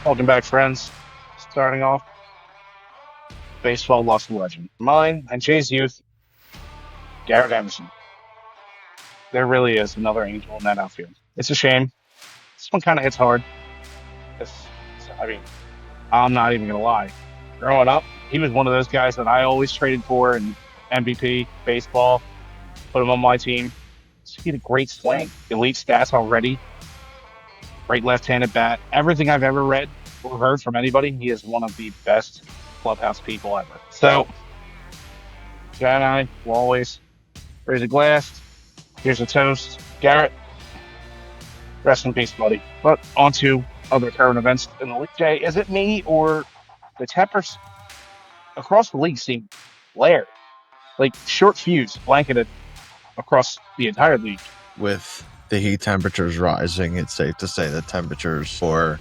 Welcome back, friends. Starting off, baseball lost a legend. Mine and Jay's youth, Garrett Emerson. There really is another angel in that outfield. It's a shame. This one kind of hits hard. It's, I mean, I'm not even gonna lie. Growing up, he was one of those guys that I always traded for in MVP baseball. Put him on my team. He had a great swing, elite stats already, great left-handed bat. Everything I've ever read or heard from anybody, he is one of the best clubhouse people ever. So, Jay and I will always raise a glass. Here's a toast. Garrett, rest in peace, buddy. But on to other current events in the league. Jay, is it me or the tempers across the league seem flared? Like short fuse blanketed across the entire league. With the heat temperatures rising, it's safe to say that temperatures for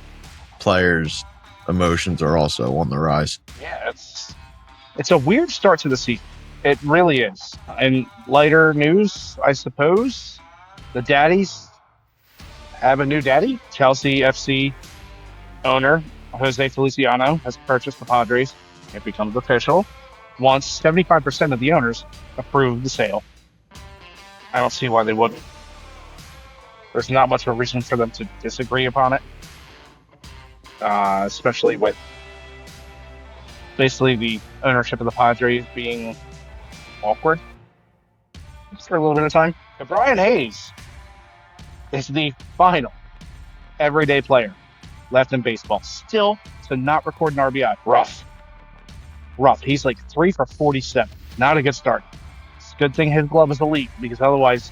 players' emotions are also on the rise. Yeah, it's a weird start to the season. It really is. In lighter news, I suppose, the daddies have a new daddy. Chelsea FC owner Jose Feliciano has purchased the Padres. It becomes official once 75% of the owners approve the sale. I don't see why they wouldn't. There's not much of a reason for them to disagree upon it, especially with basically the ownership of the Padres being awkward for a little bit of time. But Brian Hayes is the final everyday player left in baseball still to not record an RBI. Rough. He's like 3 for 47. Not a good start. It's a good thing his glove is elite because otherwise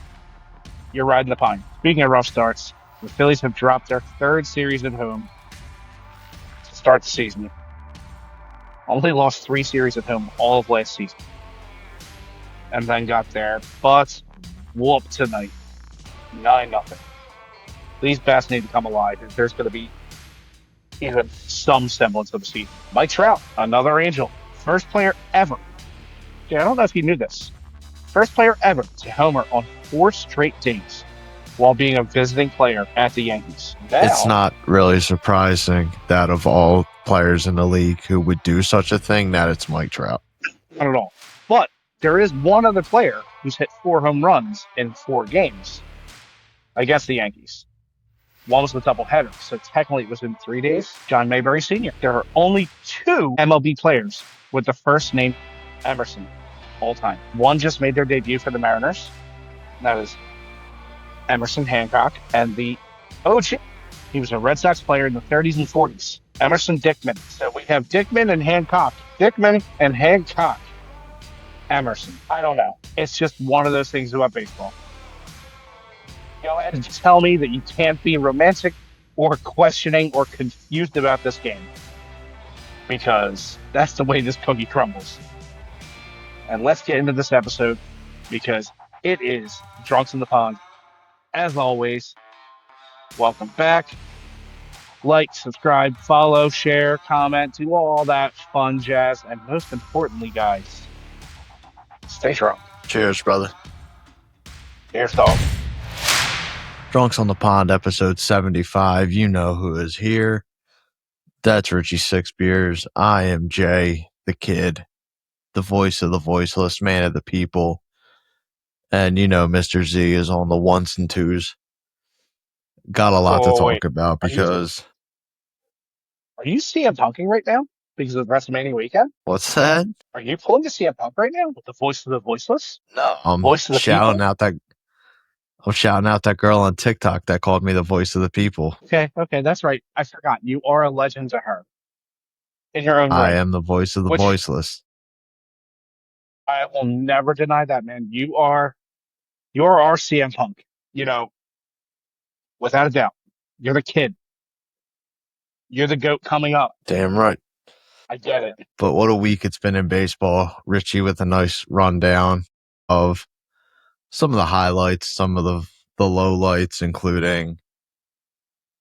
you're riding the pine. Speaking of rough starts, the Phillies have dropped their third series at home to start the season. Only lost 3 series at home all of last season. And then got their butts whooped tonight. 9-0. These bats need to come alive if there's going to be even some semblance of a season. Mike Trout, another angel. First player ever. Yeah, I don't know if you knew this. First player ever to homer on 4 straight days while being a visiting player at the Yankees. Now, It's not really surprising that of all players in the league who would do such a thing, that it's Mike Trout. Not at all. But there is one other player who's hit 4 home runs in 4 games against the Yankees. One was the doubleheader, so technically it was in 3 days. John Mayberry Sr. There are only 2 MLB players with the first name Emerson all time. One just made their debut for the Mariners. That is Emerson Hancock. And the OG, he was a Red Sox player in the 30s and 40s. Emerson Dickman. So we have Dickman and Hancock. Dickman and Hancock. Emerson. I don't know. It's just one of those things about baseball. Go ahead and tell me that you can't be romantic or questioning or confused about this game. Because that's the way this cookie crumbles. And let's get into this episode because it is Drunks in the Pond. As always, welcome back. Like, subscribe, follow, share, comment, do all that fun jazz. And most importantly, guys, stay drunk. Cheers, brother. Here's dog. Drunks on the Pond, episode 75. You know who is here. That's Richie Six Beers. I am Jay, the kid, the voice of the voiceless, man of the people. And you know Mr. Z is on the ones and twos. Got a lot to talk about because... Are you CM Punking right now because of WrestleMania weekend? What's that? Are you pulling a CM Punk right now with the voice of the voiceless? No, I'm Voice of the shouting people? out that... I'm shouting out that girl on TikTok that called me the voice of the people. Okay, that's right. I forgot. You are a legend to her. In your own I right. am the voice of the voiceless. I will never deny that, man. You are our CM Punk. You know, without a doubt. You're the kid. You're the GOAT coming up. Damn right. I get it. But what a week it's been in baseball. Richie with a nice rundown of some of the highlights, some of the lowlights, including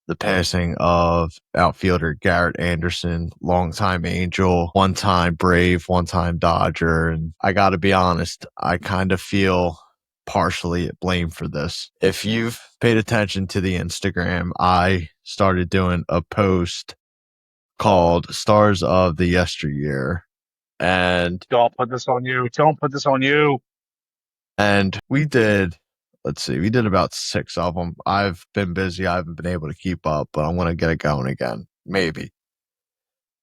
the passing of outfielder Garrett Anderson, longtime Angel, one-time Brave, one-time Dodger. And I got to be honest, I kind of feel partially at blame for this. If you've paid attention to the Instagram, I started doing a post called Stars of the Yesteryear. And Don't put this on you. Don't put this on you. we did, let's see, we did about 6 of them. I've been busy. I haven't been able to keep up, but I'm going to get it going again. Maybe.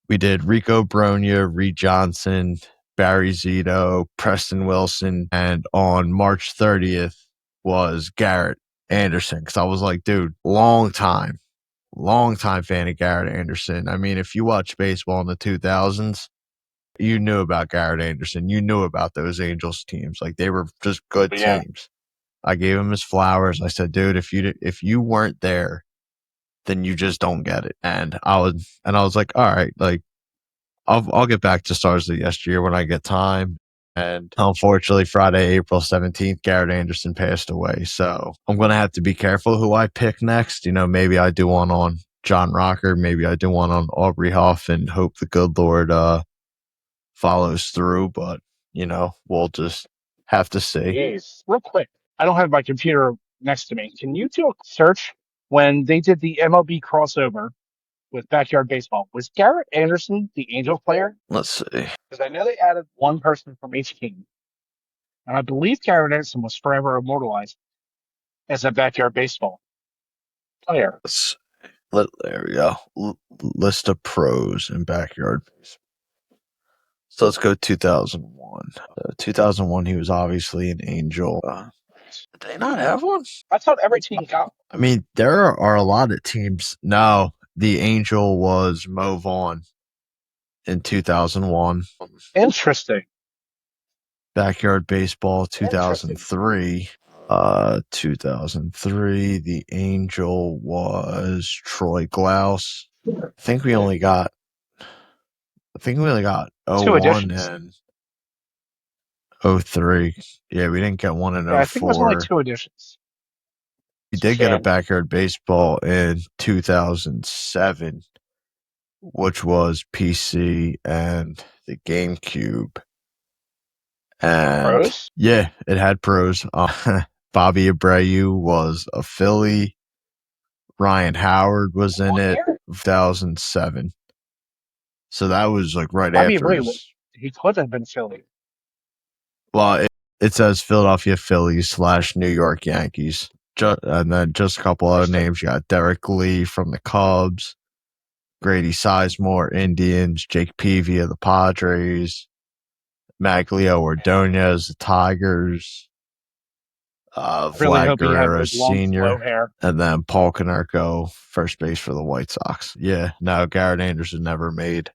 We did Rico Bronya, Reed Johnson, Barry Zito, Preston Wilson, and on March 30th was Garrett Anderson. Because I was like, dude, long time fan of Garrett Anderson. I mean, if you watch baseball in the 2000s, you knew about Garrett Anderson. You knew about those Angels teams. Like, they were just good But yeah, teams. I gave him his flowers. I said, dude, if you weren't there, then you just don't get it. And I was like, all right, like, I'll get back to Stars of the Yesteryear when I get time. And unfortunately, Friday, April 17th, Garrett Anderson passed away. So I'm going to have to be careful who I pick next. You know, maybe I do one on John Rocker. Maybe I do one on Aubrey Huff and hope the good Lord follows through. But, you know, we'll just have to see. jeez. Real quick, I don't have my computer next to me. Can you do a search when they did the MLB crossover with Backyard Baseball? Was Garrett Anderson the Angel player? Let's see. Because I know they added one person from each team, and I believe Garrett Anderson was forever immortalized as a Backyard Baseball player. There we go. List of pros in backyard. So let's go 2001. 2001, he was obviously an Angel. Did they not have one? I thought every team got I mean, there are a lot of teams. No, the Angel was Mo Vaughn in 2001. interesting. Backyard Baseball Interesting. 2003. 2003, the Angel was Troy Glaus. I think we only got Two 01 editions. and 03. Yeah, we didn't get one in Yeah, I think it was only 04. two editions. We It's a did get a shame. backyard baseball in 2007, which was PC and the GameCube. And Pros? yeah, it had pros. Bobby Abreu was a Philly. Ryan Howard was in What it. year? 2007. So that was like right Bobby after Abreu, his. he could have been Philly. Well, it says Philadelphia Phillies / New York Yankees. And then just a couple other Interesting. names. You got Derek Lee from the Cubs, Grady Sizemore, Indians, Jake Peavy of the Padres, Maglio Ordonez, the Tigers, I really Vlad hope he had Guerrero those long, slow Sr., hair. and then Paul Konerko, first base for the White Sox. Yeah, no, Garrett Anderson never made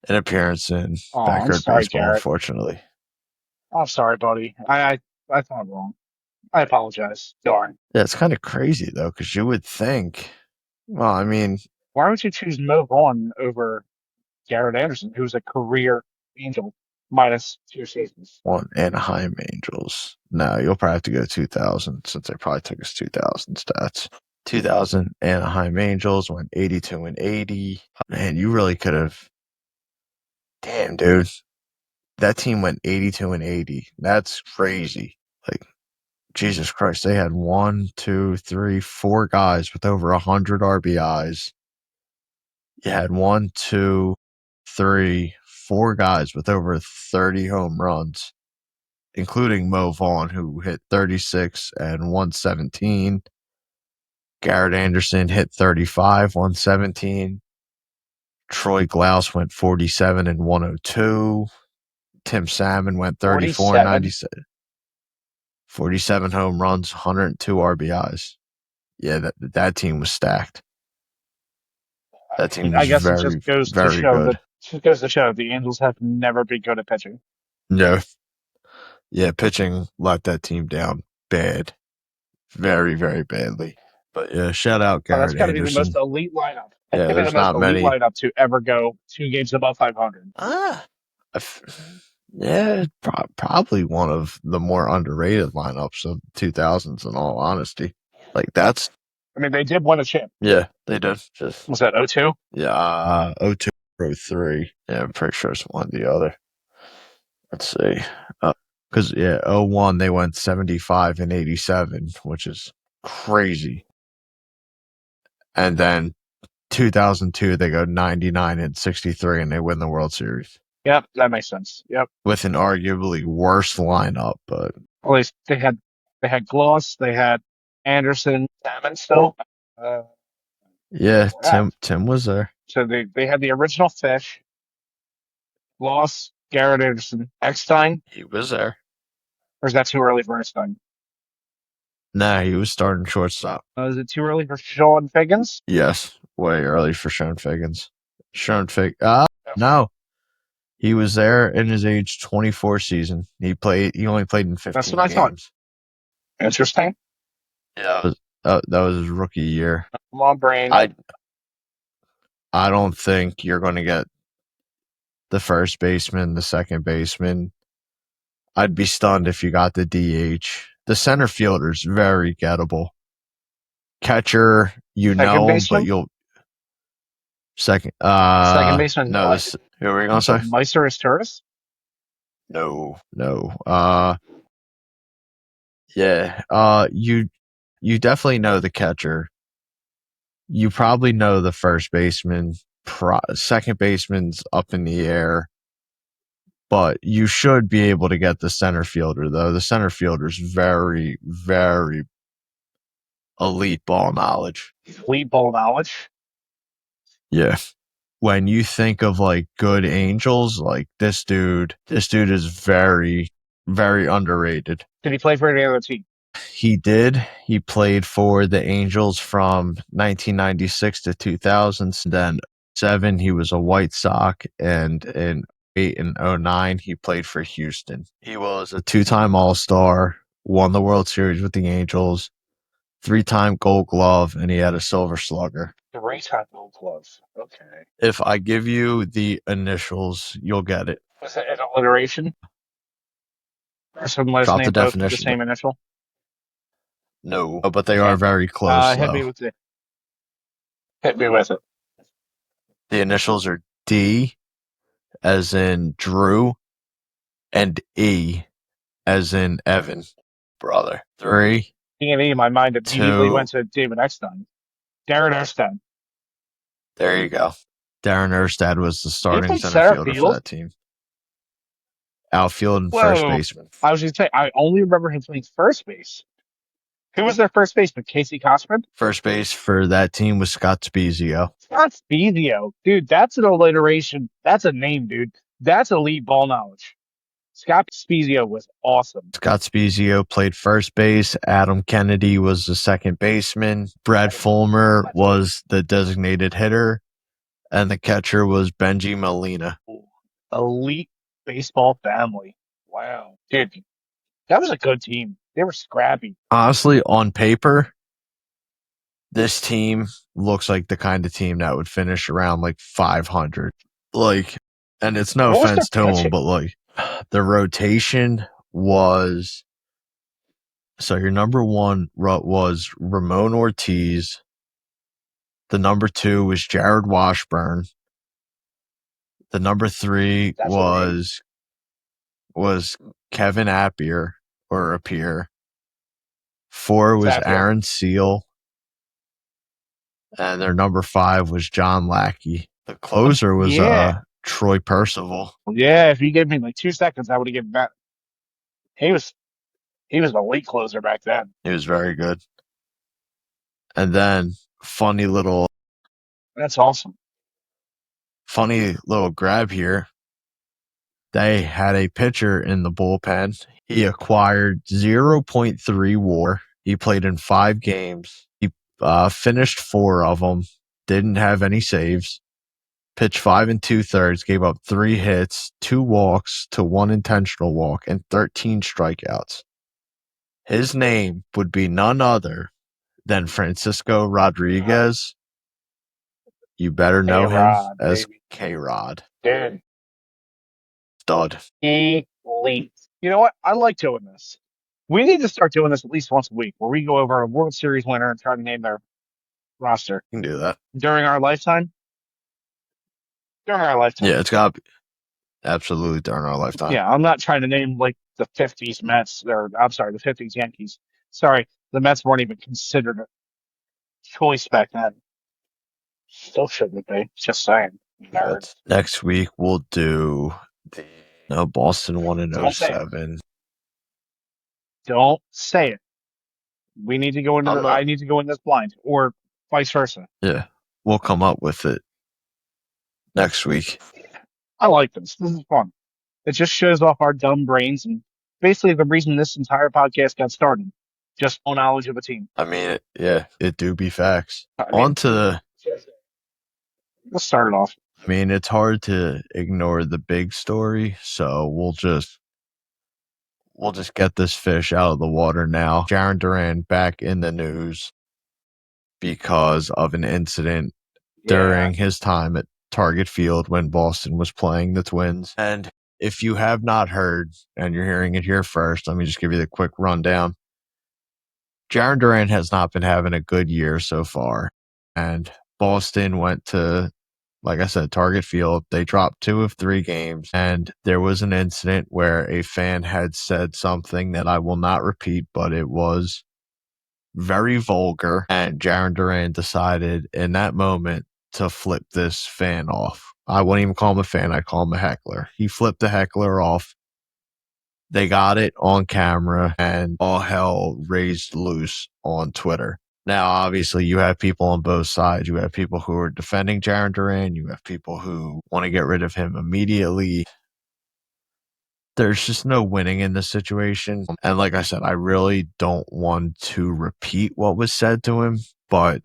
an appearance in Oh, I'm backyard sorry, baseball, Garrett. unfortunately. I'm sorry, buddy. I thought wrong. I apologize. Darn. Yeah, it's kind of crazy, though, because you would think, well, I mean, Why would you choose Mo Vaughn over Garrett Anderson, who's a career Angel minus 2 seasons? on Anaheim Angels. No, you'll probably have to go 2000 since they probably took us 2000 stats. 2000 Anaheim Angels went 82 and 80. Man, you really could have. Damn, dude. That team went 82 and 80. That's crazy. Like, Jesus Christ. They had 1, 2, 3, 4 guys with over 100 RBIs. You had 1, 2, 3, 4 guys with over 30 home runs, including Mo Vaughn, who hit 36 and 117. Garrett Anderson hit 35, 117. Troy Glaus went 47 and 102. Tim Salmon went 34 and 47? 97. 47 home runs, 102 RBIs. Yeah, that team was stacked. That team I was guess it just very, goes to very show good. that just goes to show the Angels have never been good at pitching. No, yeah, pitching let that team down bad. Very, very badly. But yeah, shout out Oh, that's Garrett got to be the Anderson. most elite lineup. That's Yeah, got to be the there's most not elite many. lineup to ever go 2 games above 500. Ah, yeah, probably one of the more underrated lineups of 2000s. In all honesty, like that's I mean, they did win a chip. yeah, they did. Just Was that 02? yeah, 02, 03. Yeah, I'm pretty sure it's one or the other. Let's see, because yeah, 01 they went 75 and 87, which is crazy. And then 2002, they go 99-63 and they win the World Series Yep, that makes sense. Yep. with an arguably worse lineup. But At least they had Gloss, they had Anderson, Salmon still. Uh, yeah, that. Tim was there. So they had the original Fish, Gloss, Garrett Anderson, Eckstein, He was there. or is that too early for Eckstein? Nah, he was starting shortstop. Is it too early for Sean Figgins? Yes, way early for Sean Figgins. No, he was there in his age 24 season. He only played in That's what 15 I thought. games. Interesting. Yeah, that was his rookie year. Come on, brain. I don't think you're going to get the first baseman, the second baseman. I'd be stunned if you got the DH. The center fielder's very gettable. Catcher, you Second know him, but baseman? you'll second. Second baseman, No, what? this. Who are you gonna You say? said Meister is Turris? No, no. Yeah. You definitely know the catcher. You probably know the first baseman. Second baseman's up in the air. But you should be able to get the center fielder, though. The center fielder's very, very elite ball knowledge. Elite ball knowledge. Yeah. When you think of like good angels, like this dude is very, very underrated. Did he play for any other team? He did. He played for the Angels from 1996 to 2000. Then 7, he was a White Sox, and in 8 and '09, he played for Houston. He was a 2-time All-Star, won the World Series with the Angels, 3-time Gold Glove, and he had a Silver Slugger. Three-time Gold Glove. Okay. If I give you the initials, you'll get it. Was it an alliteration? Or some last Drop the name both with the definition. same initial? No, but they Okay. are very close, Hit though. me with it. Hit me with it. The initials are D, as in Drew, and E, as in Evan. Brother. 3, D&E, my mind immediately 2. went to David Eckstein. Darren Eckstein. There you go. Darren Erstad was the He starting played center center fielder for field. that team. Outfield and first Whoa. baseman. I was going to say, I only remember him playing first base. Who was their first baseman? Casey Kosman? First base for that team was Scott Spezio. Scott Spezio. Dude, that's an alliteration. That's a name, dude. That's elite ball knowledge. Scott Spezio was awesome. Scott Spezio played first base. Adam Kennedy was the second baseman. Brad Fulmer was the designated hitter. And the catcher was Benji Molina. Elite baseball family. Wow. Dude, that was a good team. They were scrappy. Honestly, on paper, this team looks like the kind of team that would finish around like 500. Like, and it's no What was their offense to him, pitching? but like the rotation was. So your number one was Ramon Ortiz. The number 2 was Jared Washburn. The number 3 That's a name. was Kevin Appier. 4 was Zappier. Aaron Seal. And their number 5 was John Lackey. The closer was Yeah. Troy Percival. Yeah, if you gave me like 2 seconds, I would have given that. He was an elite closer back then. He was very good. And then funny little That's awesome. grab here. They had a pitcher in the bullpen. He acquired 0.3 WAR. He played in 5 games. He finished 4 of them. Didn't have any saves. Pitched 5 2/3. Gave up 3 hits, 2 walks to 1 intentional walk, and 13 strikeouts. His name would be none other than Francisco Rodriguez. You better know him K-Rod, as baby. K-Rod. Dude, Stud. elite. You know what? I like doing this. We need to start doing this at least once a week where we go over a World Series winner and try to name their roster You can do that. during our lifetime. During our lifetime. Yeah, it's got to be absolutely during our lifetime. Yeah, I'm not trying to name like the 50s Mets, or I'm sorry, the 50s Yankees. Sorry, the Mets weren't even considered a choice back then. Still shouldn't be. Just saying. Nerd. But next week we'll do the no Boston won in Don't say it. '07. Don't say it. We need to go into I'm the. not. I need to go in this blind, or vice versa. Yeah, we'll come up with it next week. I like this. This is fun. It just shows off our dumb brains and basically the reason this entire podcast got started. Just no knowledge of a team. I mean, it do be facts. I On mean, to the. let's start it off. I mean, it's hard to ignore the big story, so we'll just get this fish out of the water now. Jaron Duran back in the news because of an incident Yeah. during his time at Target Field when Boston was playing the Twins. And if you have not heard and you're hearing it here first, let me just give you the quick rundown. Jaron Duran has not been having a good year so far. And Boston went to, like I said, Target Field. They dropped 2 of 3 games. And there was an incident where a fan had said something that I will not repeat, but it was very vulgar. And Jaron Duran decided in that moment to flip this fan off. I wouldn't even call him a fan. I call him a heckler. He flipped the heckler off. They got it on camera and all hell raised loose on Twitter. Now, obviously, you have people on both sides. You have people who are defending Jaron Duran. You have people who want to get rid of him immediately. There's just no winning in this situation. And like I said, I really don't want to repeat what was said to him. But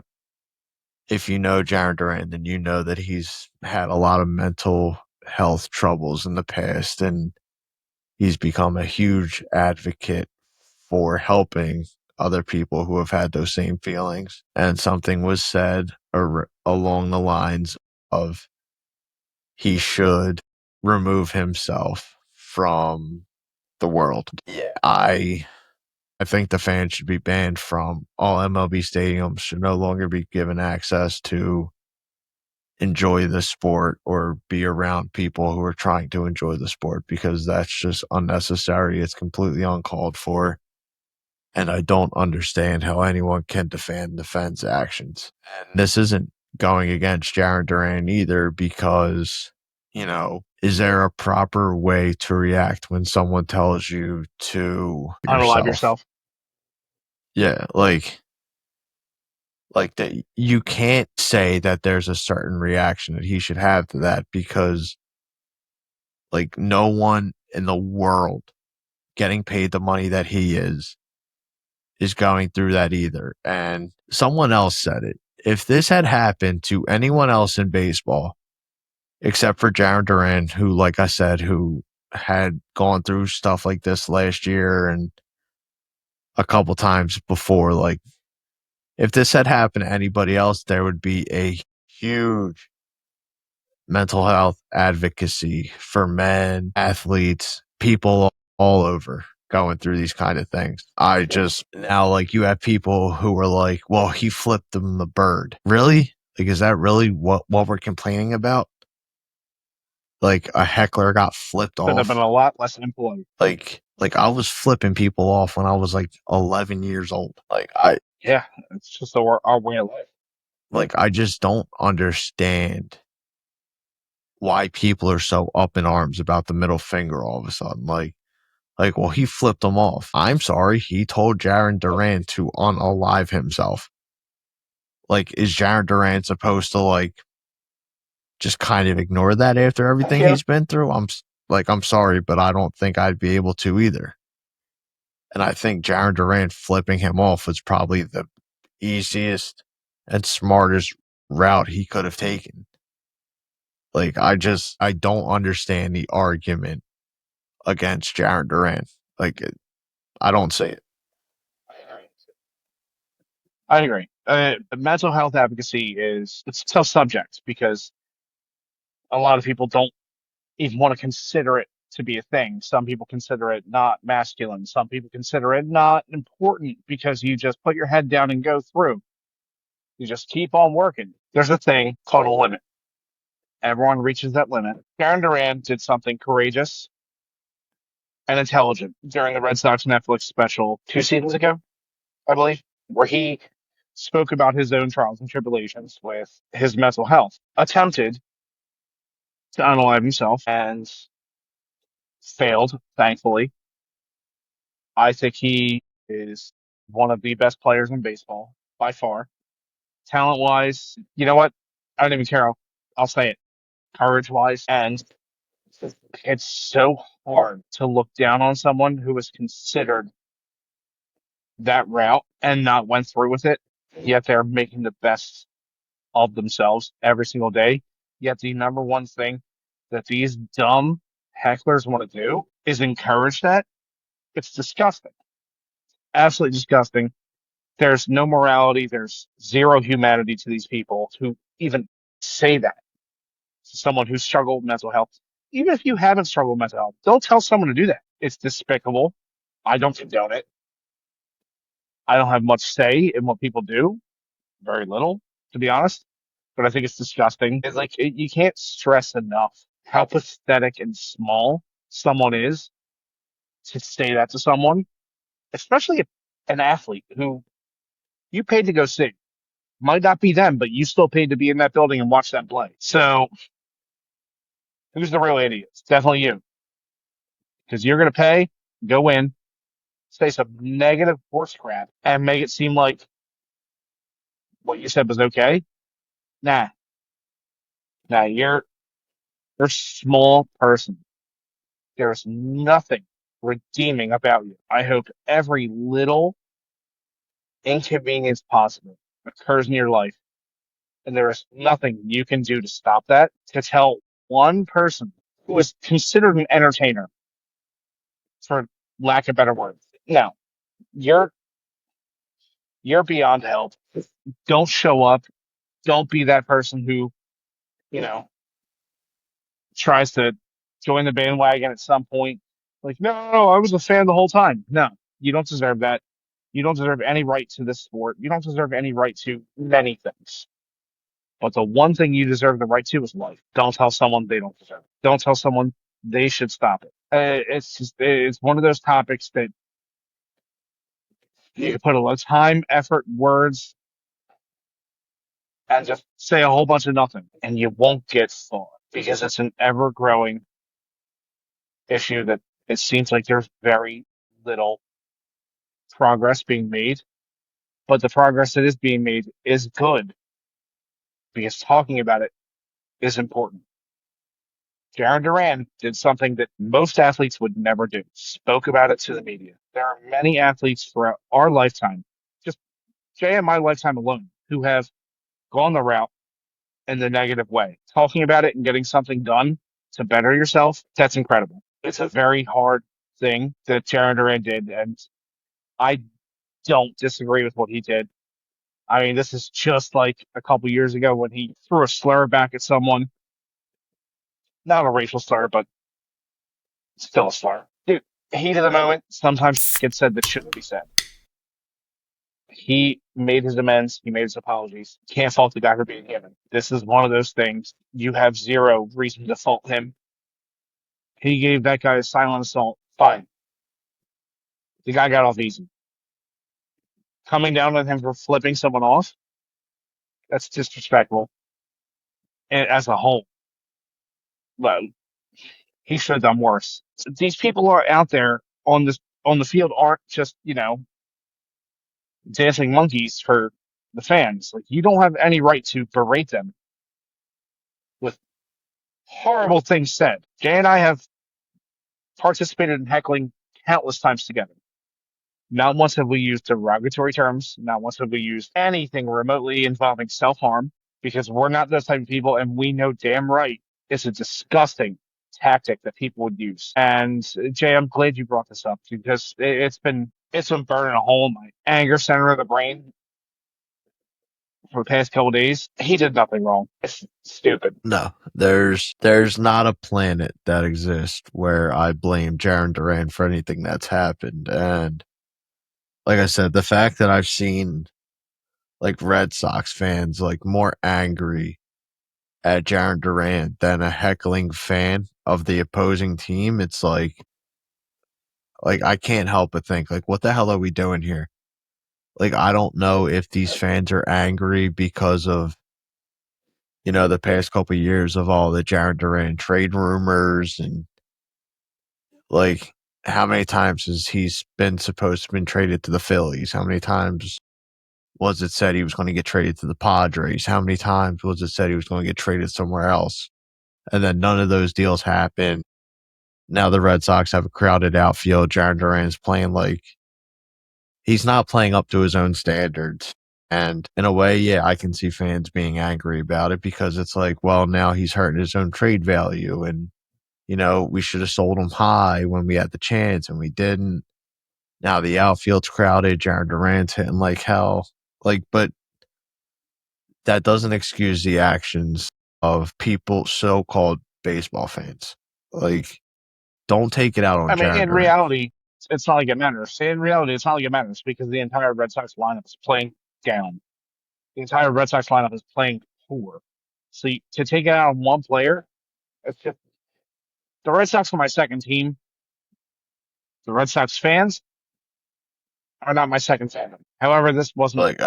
if you know Jaron Duran, then you know that he's had a lot of mental health troubles in the past. And he's become a huge advocate for helping other people who have had those same feelings. And something was said along the lines of he should remove himself from the world. Yeah, I think the fans should be banned from all MLB stadiums, should no longer be given access to enjoy the sport or be around people who are trying to enjoy the sport because that's just unnecessary. It's completely uncalled for. And I don't understand how anyone can defend the Fed's actions. And this isn't going against Jaron Duran either because, is there a proper way to react when someone tells you to Unalive yourself? yourself. Yeah, like that you can't say that there's a certain reaction that he should have to that because like no one in the world getting paid the money that he is going through that either. And someone else said it. If this had happened to anyone else in baseball, except for Jaron Duran, who, like I said, who had gone through stuff like this last year and a couple times before, like if this had happened to anybody else, there would be a huge mental health advocacy for men, athletes, people all over going through these kind of things. I just now like you have people who are like, well, he flipped them the bird. Really? Like, is that really what we're complaining about? Like a heckler got flipped Could have been off. a lot less impolite. Like I was flipping people off when I was like 11 years old. Yeah, it's just our way of life. I just don't understand why people are so up in arms about the middle finger all of a sudden. Well, he flipped them off. I'm sorry. He told Jaron Duran to unalive himself. Like, is Jaron Duran supposed to just kind of ignore that after everything Yeah. he's been through? I'm sorry, but I don't think I'd be able to either. And I think Jaron Duran flipping him off was probably the easiest and smartest route he could have taken. I don't understand the argument against Jaron Duran. I don't see it. I agree. Mental health advocacy it's a tough subject because a lot of people don't even want to consider it to be a thing. Some people consider it not masculine. Some people consider it not important because you just put your head down and go through. You just keep on working. There's a thing called a limit. Everyone reaches that limit. Karen Duran did something courageous and intelligent during the Red Sox Netflix special 2 seasons ago, I believe, where he spoke about his own trials and tribulations with his mental health, attempted to unalive himself and failed, thankfully. I think he is one of the best players in baseball by far. Talent wise, you know what? I don't even care. I'll say it. Courage wise. And it's so hard to look down on someone who was considered that route and not went through with it, yet they're making the best of themselves every single day. Yet the number one thing that these dumb hecklers want to do is encourage that. It's disgusting. Absolutely disgusting. There's no morality. There's zero humanity to these people who even say that to someone who's struggled with mental health. Even if you haven't struggled with mental health, don't tell someone to do that. It's despicable. I don't condone it. I don't have much say in what people do. Very little, to be honest. But I think it's disgusting. It's like you can't stress enough how pathetic and small someone is to say that to someone, especially an athlete who you paid to go see. Might not be them, but you still paid to be in that building and watch them play. So who's the real idiot? It's definitely you, because you're going to pay, go in, say some negative horse crap, and make it seem like what you said was okay. Nah, nah, you're a small person. There's nothing redeeming about you. I hope every little inconvenience possible occurs in your life, and there is nothing you can do to stop that. To tell one person who is considered an entertainer, for lack of better words, no, you're you're beyond help. Don't show up. Don't be that person who you know tries to join the bandwagon at some point. Like, no, no, no, I was a fan the whole time. No, you don't deserve that. You don't deserve any right to this sport. You don't deserve any right to many things. But the one thing you deserve the right to is life. Don't tell someone they don't deserve it. Don't tell someone they should stop it. It's one of those topics that you can put a lot of time, effort, words, and just say a whole bunch of nothing, and you won't get far because it's an ever growing issue that it seems like there's very little progress being made, but the progress that is being made is good because talking about it is important. Jaron Duran did something that most athletes would never do, spoke about it to the media. There are many athletes throughout our lifetime, just Jay and my lifetime alone, who have gone the route in the negative way. Talking about it and getting something done to better yourself, that's incredible. It's a very hard thing that Jaron Duran did, and I don't disagree with what he did. I mean, this is just like a couple years ago when he threw a slur back at someone. Not a racial slur, but still a slur. Dude, heat of the moment, sometimes gets said that shouldn't be said. He made his amends. He made his apologies. Can't fault the guy for being human. This is one of those things. You have zero reason to fault him. He gave that guy a silent assault. Fine. The guy got off easy. Coming down on him for flipping someone off, that's disrespectful. And as a whole, well, he should have done worse. These people are out there on the field aren't just dancing monkeys for the fans. Like you don't have any right to berate them with horrible things said. Jay and I have participated in heckling countless times together. Not once have we used derogatory terms. Not once have we used anything remotely involving self harm because we're not those type of people, and we know damn right it's a disgusting tactic that people would use. And Jay, I'm glad you brought this up because it's been burning a hole in my anger center of the brain for the past couple of days. He did nothing wrong. It's stupid. No, there's not a planet that exists where I blame Jaron Duran for anything that's happened. And like I said, the fact that I've seen like Red Sox fans like more angry at Jaron Duran than a heckling fan of the opposing team, it's like I can't help but think like what the hell are we doing here? Like, I don't know if these fans are angry because of, the past couple of years of all the Jared Durant trade rumors and like how many times has he's been supposed to have been traded to the Phillies? How many times was it said he was going to get traded to the Padres? How many times was it said he was going to get traded somewhere else? And then none of those deals happened. Now the Red Sox have a crowded outfield. Jared Durant's playing like he's not playing up to his own standards. And in a way, yeah, I can see fans being angry about it because it's like, well, now he's hurting his own trade value. And, we should have sold him high when we had the chance and we didn't. Now the outfield's crowded. Jared Durant's hitting like hell. Like, but that doesn't excuse the actions of people, so-called baseball fans. Like, don't take it out on I mean, Jared in Durant. reality, it's not like it matters. In reality, it's not like it matters because the entire Red Sox lineup is playing down. The entire Red Sox lineup is playing poor. So to take it out on one player, it's just, the Red Sox are my second team. The Red Sox fans are not my second fandom. However, this wasn't Like,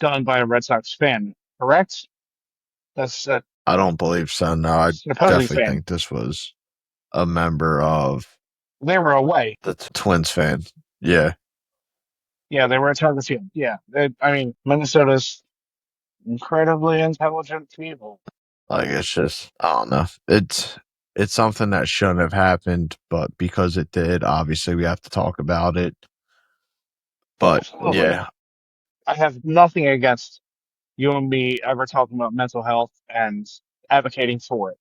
done by a Red Sox fan, correct? That's a I don't believe so. No, I opposing definitely fan. think this was a member of They were away. the Twins fan. Yeah, Yeah, they were at Target Field. Yeah, I mean, Minnesota's incredibly intelligent people. like it's just I don't know. It's something that shouldn't have happened, but because it did, obviously we have to talk about it. But Absolutely. yeah, I have nothing against you and me ever talking about mental health and advocating for it,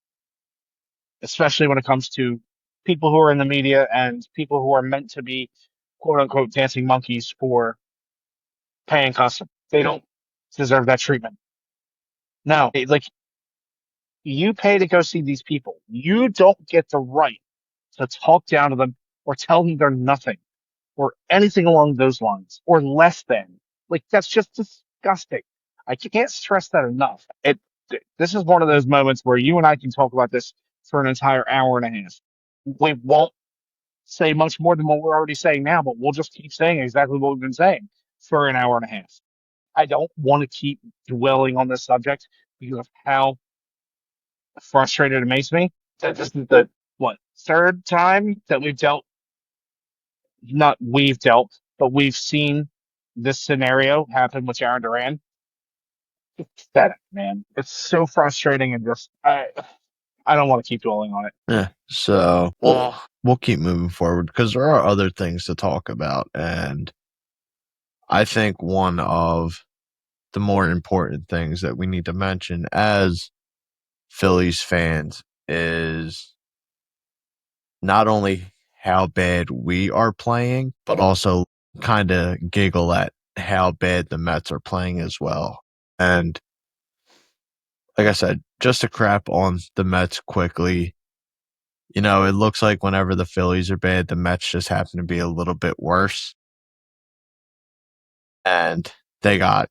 especially when it comes to people who are in the media and people who are meant to be quote unquote dancing monkeys for paying custom. They don't deserve that treatment. No, like you pay to go see these people. You don't get the right to talk down to them or tell them they're nothing or anything along those lines or less than. Like that's just disgusting. I can't stress that enough. This is one of those moments where you and I can talk about this for an entire hour and a half. We won't say much more than what we're already saying now, but we'll just keep saying exactly what we've been saying for an hour and a half. I don't want to keep dwelling on this subject because of how frustrated it makes me. That this is the what third time that we've dealt, not we've dealt, but we've seen this scenario happen with Jaron Duran. It's pathetic, man. It's so frustrating and just I don't want to keep dwelling on it. yeah. So we'll keep moving forward because there are other things to talk about, and I think one of the more important things that we need to mention as Phillies fans is not only how bad we are playing, but also kind of giggle at how bad the Mets are playing as well. And like I said, just to crap on the Mets quickly, it looks like whenever the Phillies are bad, the Mets just happen to be a little bit worse. And they got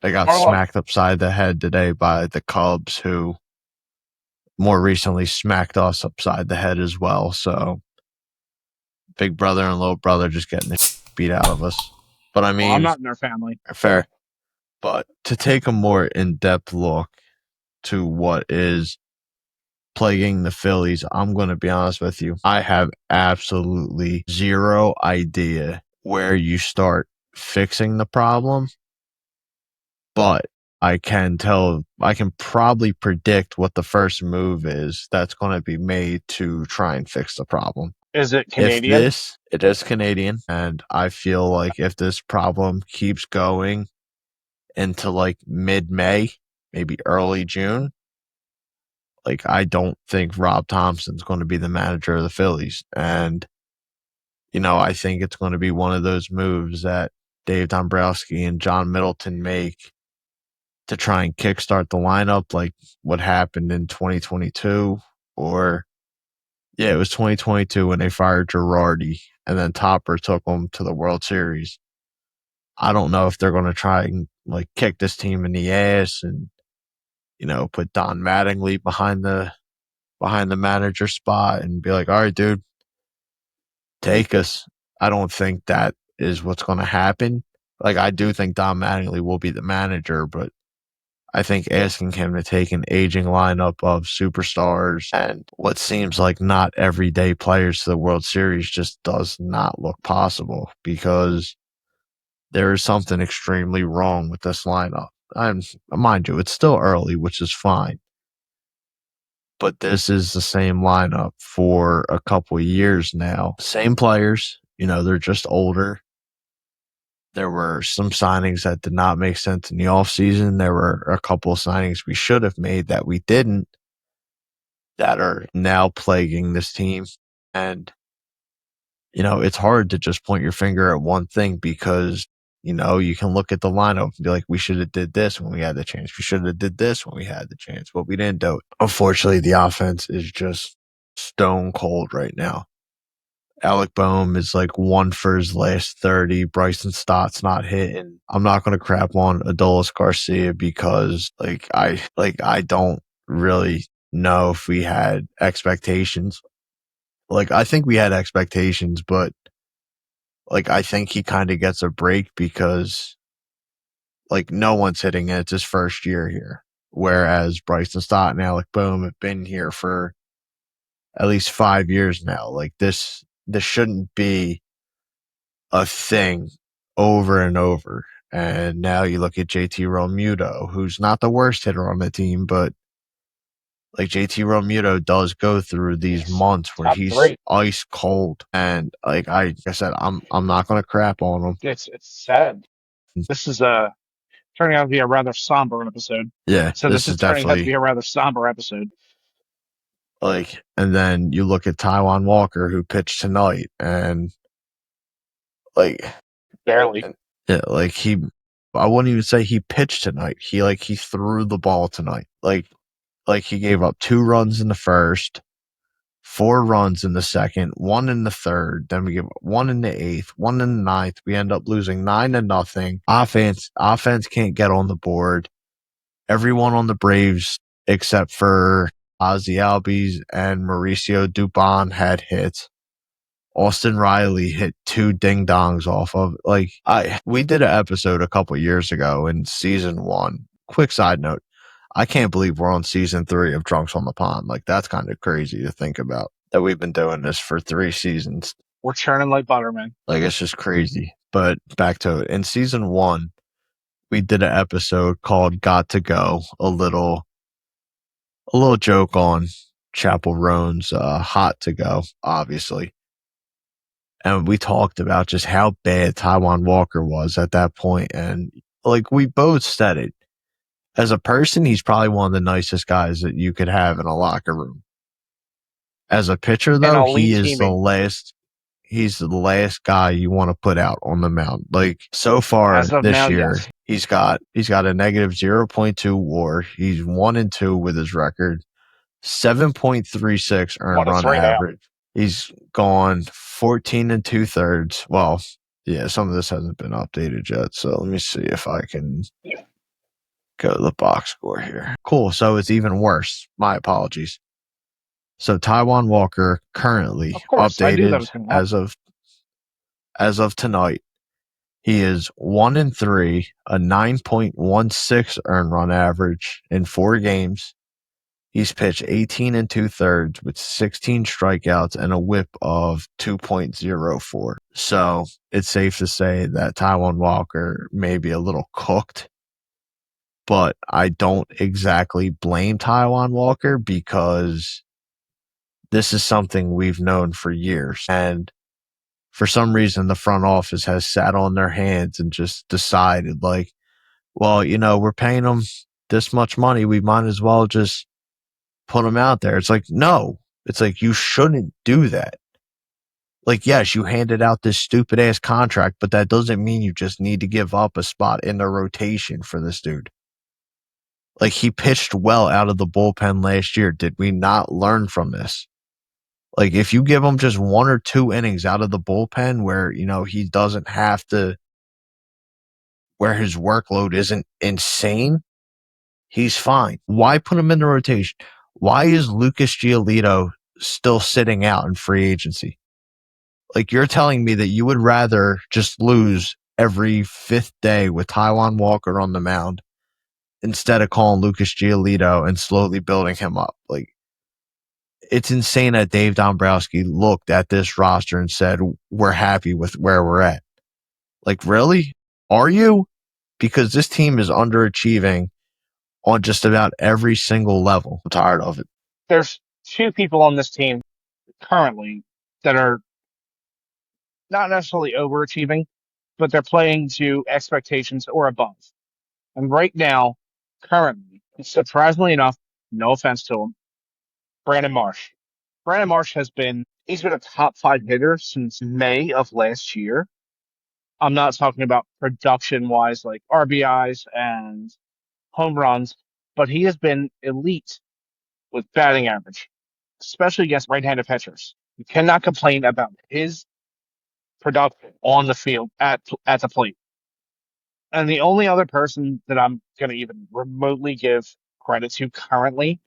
More luck. smacked upside the head today by the Cubs, who more recently smacked us upside the head as well. So big brother and little brother just getting the beat out of us. But I Well, I'm mean, not in their family. fair. But to take a more in depth look to what is plaguing the Phillies, I'm going to be honest with you. I have absolutely zero idea where you start fixing the problem, but I can probably predict what the first move is that's going to be made to try and fix the problem. Is it Canadian? It is Canadian, and I feel like if this problem keeps going into like mid-May, maybe early June, like I don't think Rob Thompson's going to be the manager of the Phillies. And, I think it's going to be one of those moves that Dave Dombrowski and John Middleton make to try and kickstart the lineup like what happened in 2022 or yeah, it was 2022 when they fired Girardi and then Topper took them to the World Series. I don't know if they're going to try and like kick this team in the ass and put Don Mattingly behind the manager spot and be like, "All right, dude, take us." I don't think that is what's going to happen, Like, I do think Don Mattingly will be the manager, but I think asking him to take an aging lineup of superstars and what seems like not everyday players to the World Series just does not look possible, because there is something extremely wrong with this lineup. Mind you, it's still early, which is fine, but this is the same lineup for a couple of years now. Same players, they're just older. There were some signings that did not make sense in the offseason. There were a couple of signings we should have made that we didn't, that are now plaguing this team. And, it's hard to just point your finger at one thing, because, you can look at the lineup and be like, we should have did this when we had the chance. We should have did this when we had the chance, but we didn't do it. Unfortunately, the offense is just stone cold right now. Alec Boehm is like 1 for his last 30. Bryson Stott's not hitting. I'm not going to crap on Adolis Garcia because I don't really know if we had expectations. Like, I think we had expectations, but like, I think he kind of gets a break because like no one's hitting it. It's his first year here. Whereas Bryson Stott and Alec Boehm have been here for at least 5 years now. Like, this shouldn't be a thing over and over. And now you look at JT Realmuto, who's not the worst hitter on the team, but like, JT Realmuto does go through these He's months where top he's three. ice cold. And like I said, I'm not gonna crap on him. It's sad. This is turning out to be a rather somber episode. Yeah, So this this is is turning out to be definitely a rather somber episode. like, and then you look at Taiwan Walker, who pitched tonight, and like, Barely. yeah, like I wouldn't even say he pitched tonight. He threw the ball tonight. Like he gave up 2 runs in the first, 4 runs in the second, 1 in the third. Then we give up 1 in the 8th, 1 in the ninth. We end up losing 9-0. Offense can't get on the board. Everyone on the Braves except for Ozzy Albies and Mauricio Dubon had hits. Austin Riley hit 2 ding dongs off of, we did an episode a couple years ago in season 1. Quick side note, I can't believe we're on season 3 of Drunks on the Pond. Like, that's kind of crazy to think about, that we've been doing this for 3 seasons. We're churning like butter, man. Like, it's just crazy. But back to it. In season 1, we did an episode called Got to Go, a little joke on Chapel Roan's Hot to Go, obviously. And we talked about just how bad Taiwan Walker was at that point. And like, we both said it. As a person, he's probably one of the nicest guys that you could have in a locker room. As a pitcher, An though, elite teammate. he's the last guy you want to put out on the mound. Like, so far As of this now, year, yes. he's got a negative 0.2 WAR. He's 1-2 with his record, 7.36 earned One to run three now. average. He's gone 14 2/3. Well, yeah, some of this hasn't been updated yet. So let me see if I can go to the box score here. Cool. So it's even worse. My apologies. So Taiwan Walker currently Of course, I knew that updated was going to as happen. of tonight. He is 1-3, a 9.16 earned run average in 4 games. He's pitched 18 2/3 with 16 strikeouts and a whip of 2.04. So it's safe to say that Taiwan Walker may be a little cooked, but I don't exactly blame Taiwan Walker, because this is something we've known for years. And for some reason, the front office has sat on their hands and just decided, like, well, we're paying them this much money. We might as well just put him out there. It's like, no, it's like, you shouldn't do that. Like, yes, you handed out this stupid ass contract, but that doesn't mean you just need to give up a spot in the rotation for this dude. Like, he pitched well out of the bullpen last year. Did we not learn from this? Like, if you give him just 1 or 2 innings out of the bullpen where, he doesn't have to, where his workload isn't insane, he's fine. Why put him in the rotation? Why is Lucas Giolito still sitting out in free agency? Like, you're telling me that you would rather just lose every fifth day with Taiwan Walker on the mound instead of calling Lucas Giolito and slowly building him up. Like, it's insane that Dave Dombrowski looked at this roster and said, we're happy with where we're at. Like, really? Are you? Because this team is underachieving on just about every single level. I'm tired of it. There's two people on this team currently that are not necessarily overachieving, but they're playing to expectations or above. And right now, currently, surprisingly enough, no offense to him, Brandon Marsh. Brandon Marsh he's been a top five hitter since May of last year. I'm not talking about production wise, like RBIs and home runs, but he has been elite with batting average, especially against right-handed pitchers. You cannot complain about his production on the field at the plate. And the only other person that I'm going to even remotely give credit to currently,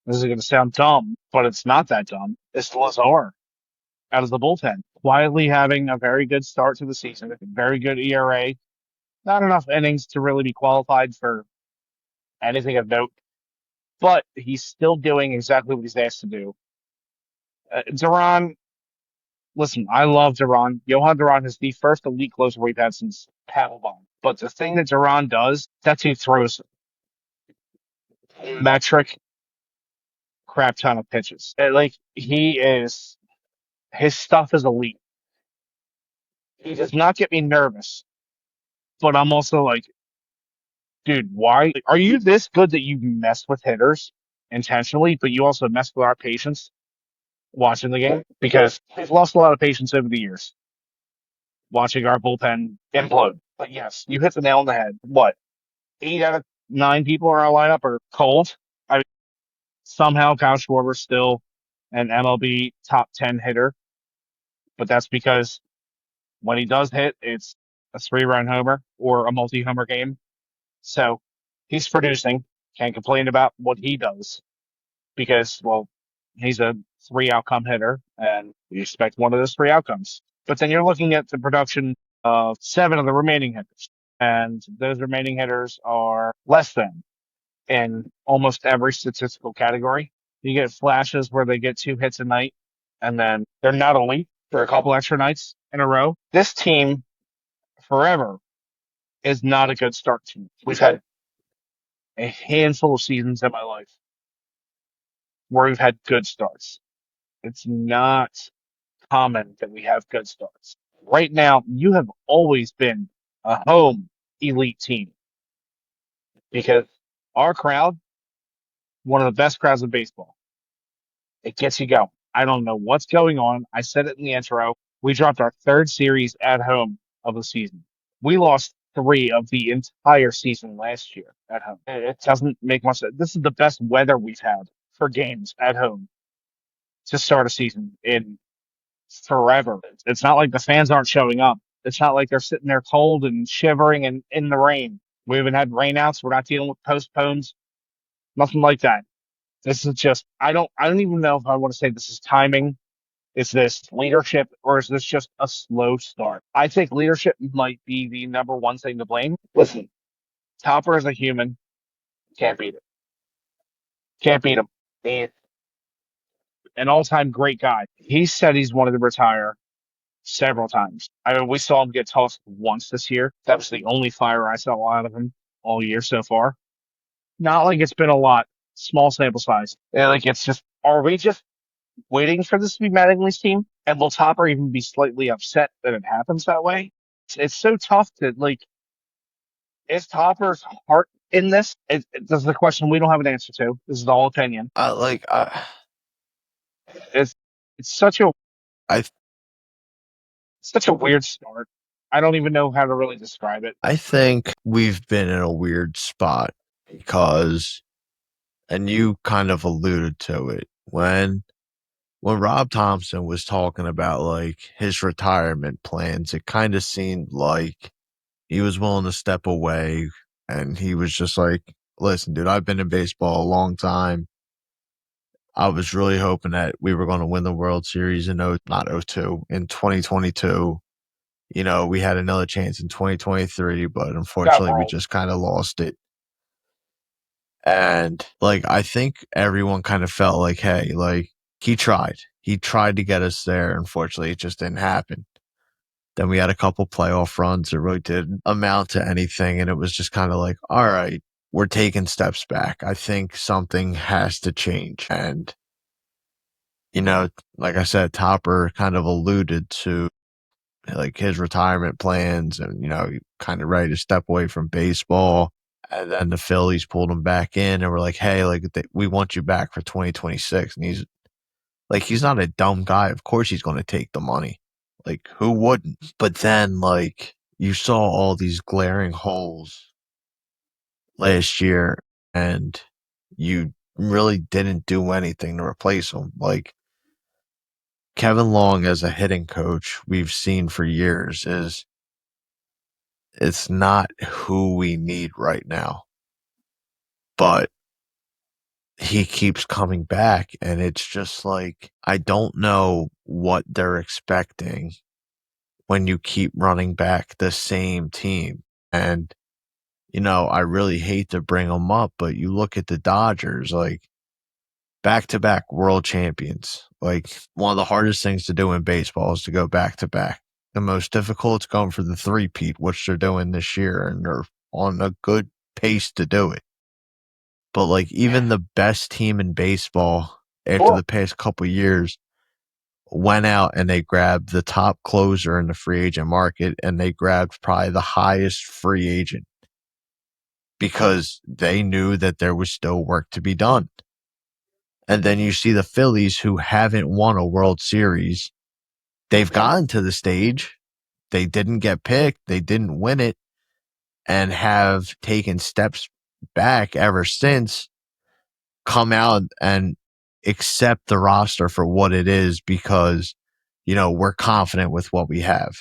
this is going to sound dumb, but it's not that dumb, is Lazar out of the bullpen. Quietly having a very good start to the season, a very good ERA, not enough innings to really be qualified for anything of note, but he's still doing exactly what he's asked to do. Duran, listen, I love Duran. Johan Duran is the first elite closer we've had since Papelbon. But the thing that Duran does, that's he throws metric crap ton of pitches. Like his stuff is elite. He does not get me nervous, but I'm also like, dude, why are you this good that you mess with hitters intentionally, but you also mess with our patience watching the game? Because we've lost a lot of patience over the years watching our bullpen implode. But yes, you hit the nail on the head. What, 8 out of 9 people in our lineup are cold? I mean, somehow Kyle Schwarber's still an MLB top 10 hitter, but that's because when he does hit, it's a 3-run homer or a multi-homer game. So he's producing. Can't complain about what he does because, well, he's a 3 outcome hitter and we expect one of those 3 outcomes. But then you're looking at the production of 7 of the remaining hitters, and those remaining hitters are less than in almost every statistical category. You get flashes where they get 2 hits a night, and then they're not elite for a couple extra nights in a row. This team forever is not a good start team. We've had a handful of seasons in my life where we've had good starts. It's not common that we have good starts. Right now, you have always been a home elite team because our crowd, one of the best crowds in baseball, it gets you going. I don't know what's going on. I said it in the intro. We dropped our third series at home of the season. We lost 3 of the entire season last year at home. It doesn't make much sense. This is the best weather we've had for games at home to start a season in forever. It's not like the fans aren't showing up. It's not like they're sitting there cold and shivering and in the rain. We haven't had rainouts. We're not dealing with postpones. Nothing like that. This is just I don't even know if I want to say this is timing. Is this leadership or is this just a slow start? I think leadership might be the number one thing to blame. Listen, Topper is a human. Can't beat it. Can't beat him. He's an all-time great guy. He said he's wanted to retire several times. I mean, we saw him get tossed once this year. That was the only fire I saw out of him all year so far. Not like it's been a lot. Small sample size. Like it's just, are we just waiting for this to be Mattingly's team? And will Topper even be slightly upset that it happens that way? It's so tough to like. Is Topper's heart in this? This is a question we don't have an answer to. This is all opinion. It's it's I such a weird start. I don't even know how to really describe it. I think we've been in a weird spot because, and you kind of alluded to it when Rob Thompson was talking about like his retirement plans, it kind of seemed like he was willing to step away and he was just like, listen, dude, I've been in baseball a long time. I was really hoping that we were going to win the World Series in not '02, in 2022. We had another chance in 2023, but Got unfortunately we rolled. just kind of lost it. And like, I think everyone kind of felt like, hey, like he tried. He tried to get us there. Unfortunately, it just didn't happen. Then we had a couple playoff runs that really didn't amount to anything. And it was just kind of like, all right, we're taking steps back. I think something has to change. And, like I said, Topper kind of alluded to like his retirement plans and, kind of ready to step away from baseball. And then the Phillies pulled him back in and were like, hey, like, we want you back for 2026. And he's not a dumb guy. Of course he's going to take the money. Like, who wouldn't? But then, like, you saw all these glaring holes last year and you really didn't do anything to replace them. Like, Kevin Long as a hitting coach, we've seen for years it's not who we need right now. But he keeps coming back and it's just like, I don't know what they're expecting when you keep running back the same team. And, I really hate to bring them up, but you look at the Dodgers, like back to back world champions. Like one of the hardest things to do in baseball is to go back to back. The most difficult is going for the three-peat, which they're doing this year, and they're on a good pace to do it. But like even the best team in baseball after Cool. the past couple years went out and they grabbed the top closer in the free agent market and they grabbed probably the highest free agent because they knew that there was still work to be done. And then you see the Phillies who haven't won a World Series. They've gotten to the stage. They didn't get picked. They didn't win it and have taken steps back ever since, come out and accept the roster for what it is because, we're confident with what we have.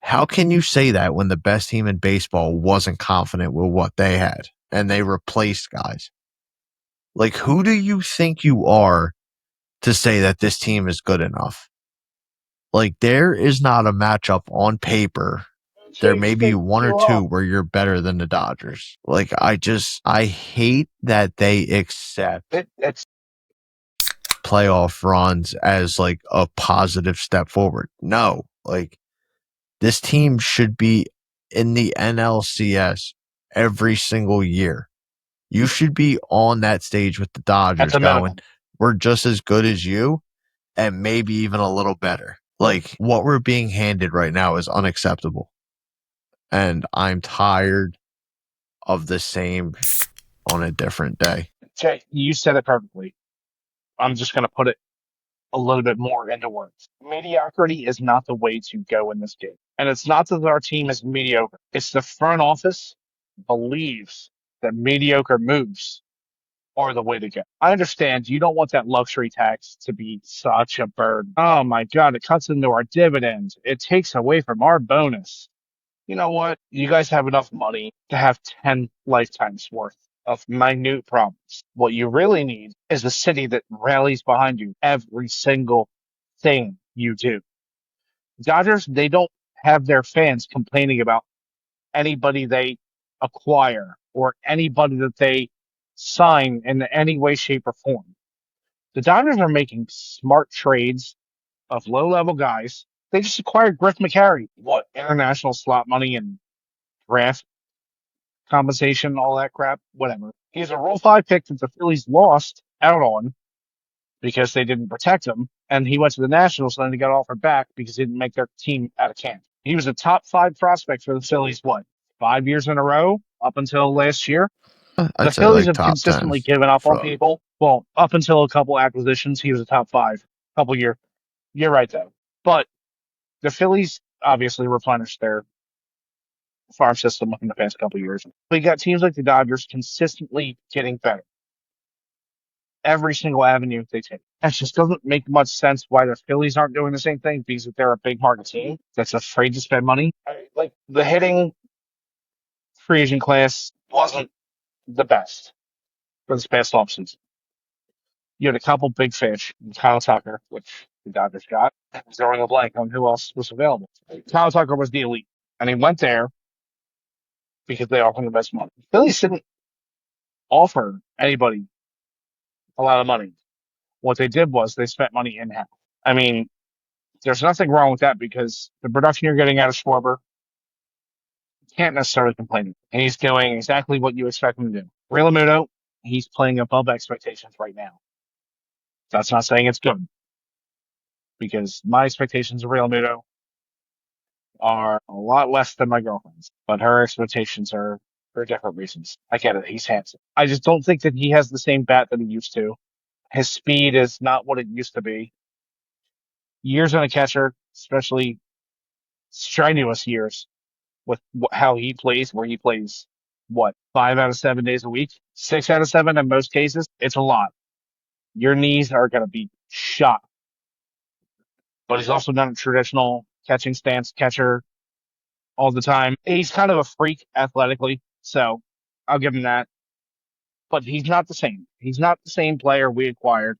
How can you say that when the best team in baseball wasn't confident with what they had and they replaced guys? Like, who do you think you are to say that this team is good enough? Like, there is not a matchup on paper. There may be one or two where you're better than the Dodgers. Like, I hate that they accept It's playoff runs as like a positive step forward. No, like this team should be in the NLCS every single year. You should be on that stage with the at Dodgers the going, minimum. we're just as good as you and maybe even a little better. Like what we're being handed right now is unacceptable. And I'm tired of the same on a different day. Jay, you said it perfectly. I'm just going to put it a little bit more into words. Mediocrity is not the way to go in this game. And it's not that our team is mediocre. It's the front office believes that mediocre moves are the way to go. I understand you don't want that luxury tax to be such a burden. Oh my God, it cuts into our dividends. It takes away from our bonus. You know what? You guys have enough money to have 10 lifetimes worth of minute problems. What you really need is a city that rallies behind you every single thing you do. Dodgers, they don't have their fans complaining about anybody they acquire or anybody that they sign in any way, shape, or form. The Dodgers are making smart trades of low level guys. They just acquired Griff McCarry. What? International slot money and draft compensation, all that crap, whatever. He's a Rule 5 pick that the Phillies lost out on because they didn't protect him. And he went to the Nationals and then he got offered back because he didn't make their team out of camp. He was a top 5 prospect for the Phillies, what, 5 years in a row up until last year? The I'd say Phillies like have top 10 consistently given up on from people. Well, up until a couple acquisitions, he was a top 5 couple year. You're right though. But the Phillies obviously replenished their farm system in the past couple years. We got teams like the Dodgers consistently getting better every single avenue they take. That just doesn't make much sense why the Phillies aren't doing the same thing because they're a big market team that's afraid to spend money. Like the hitting free agent class wasn't the best for this past offseason. You had a couple big fish, Kyle Tucker, which the Dodgers got. I'm throwing a blank on who else was available. Kyle Tucker was the elite, and he went there because they offered him the best money. Phillies didn't offer anybody a lot of money. What they did was they spent money in house. I mean, there's nothing wrong with that because the production you're getting out of Schwarber can't necessarily complain. And he's doing exactly what you expect him to do. Real Muto, he's playing above expectations right now. That's not saying it's good because my expectations of Real Muto are a lot less than my girlfriend's, but her expectations are for different reasons. I get it. He's handsome. I just don't think that he has the same bat that he used to. His speed is not what it used to be. Years on a catcher, especially strenuous years with how he plays, where he plays, what, 5 out of 7 days a week, 6 out of 7 in most cases. It's a lot. Your knees are going to be shot. But he's also not a traditional catching stance catcher all the time. He's kind of a freak athletically, so I'll give him that. But he's not the same. He's not the same player we acquired.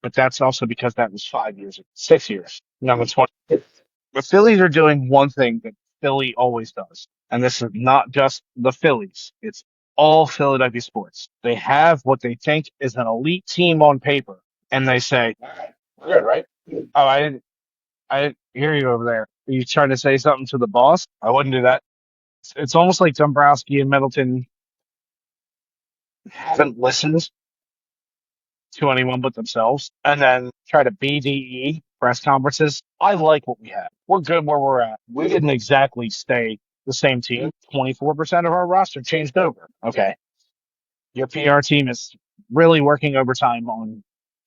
But that's also because that was 5 years, 6 years. Number 20. The Phillies are doing one thing that Philly always does, and this is not just the Phillies. It's all Philadelphia sports. They have what they think is an elite team on paper, and they say, "All right, we're good, right?" Oh, I didn't hear you over there. Are you trying to say something to the boss? I wouldn't do that. It's almost like Dombrowski and Middleton haven't listened to anyone but themselves, and then try to BDE press conferences. I like what we have. We're good where we're at. We didn't exactly stay the same team. 24% of our roster changed over. Okay. Your PR team is really working overtime on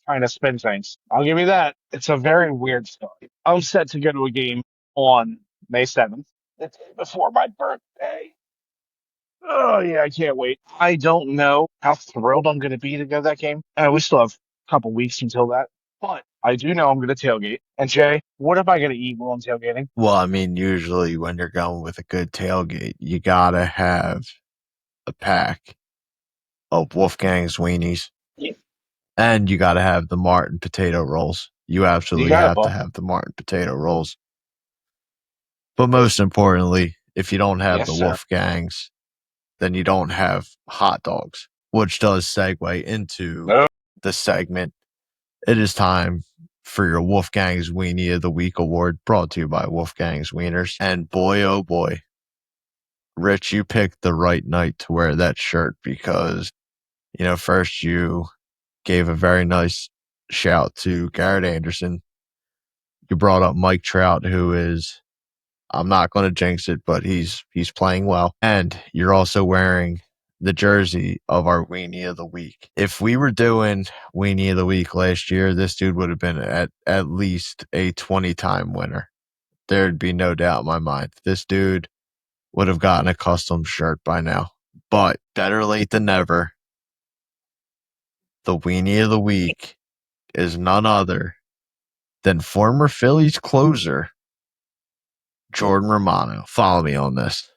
trying to spin things. I'll give you that. It's a very weird story. I'm set to go to a game on May 7th, the day before my birthday. Oh yeah, I can't wait. I don't know how thrilled I'm going to be to go to that game. We still have a couple weeks until that, but I do know I'm going to tailgate. And Jay, what am I going to eat while I'm tailgating? Well, I mean, usually when you're going with a good tailgate, you gotta have a pack of Wolfgang's weenies, Yeah. and you gotta have the Martin potato rolls. You You absolutely got it, have to Paul. have the Martin potato rolls. But most importantly, if you don't have Yes, the sir. Wolfgangs, then you don't have hot dogs, which does segue into No. the segment. It is time for your Wolfgang's Weenie of the Week award, brought to you by Wolfgang's Wieners. And boy, oh boy, Rich, you picked the right night to wear that shirt because, first you gave a very nice shout to Garrett Anderson. You brought up Mike Trout, who is, I'm not going to jinx it, but he's playing well. And you're also wearing the jersey of our Weenie of the Week. If we were doing Weenie of the Week last year, this dude would have been at least a 20-time winner. There'd be no doubt in my mind. This dude would have gotten a custom shirt by now. But better late than never. The Weenie of the Week is none other than former Phillies closer, Jordan Romano. Follow me on this.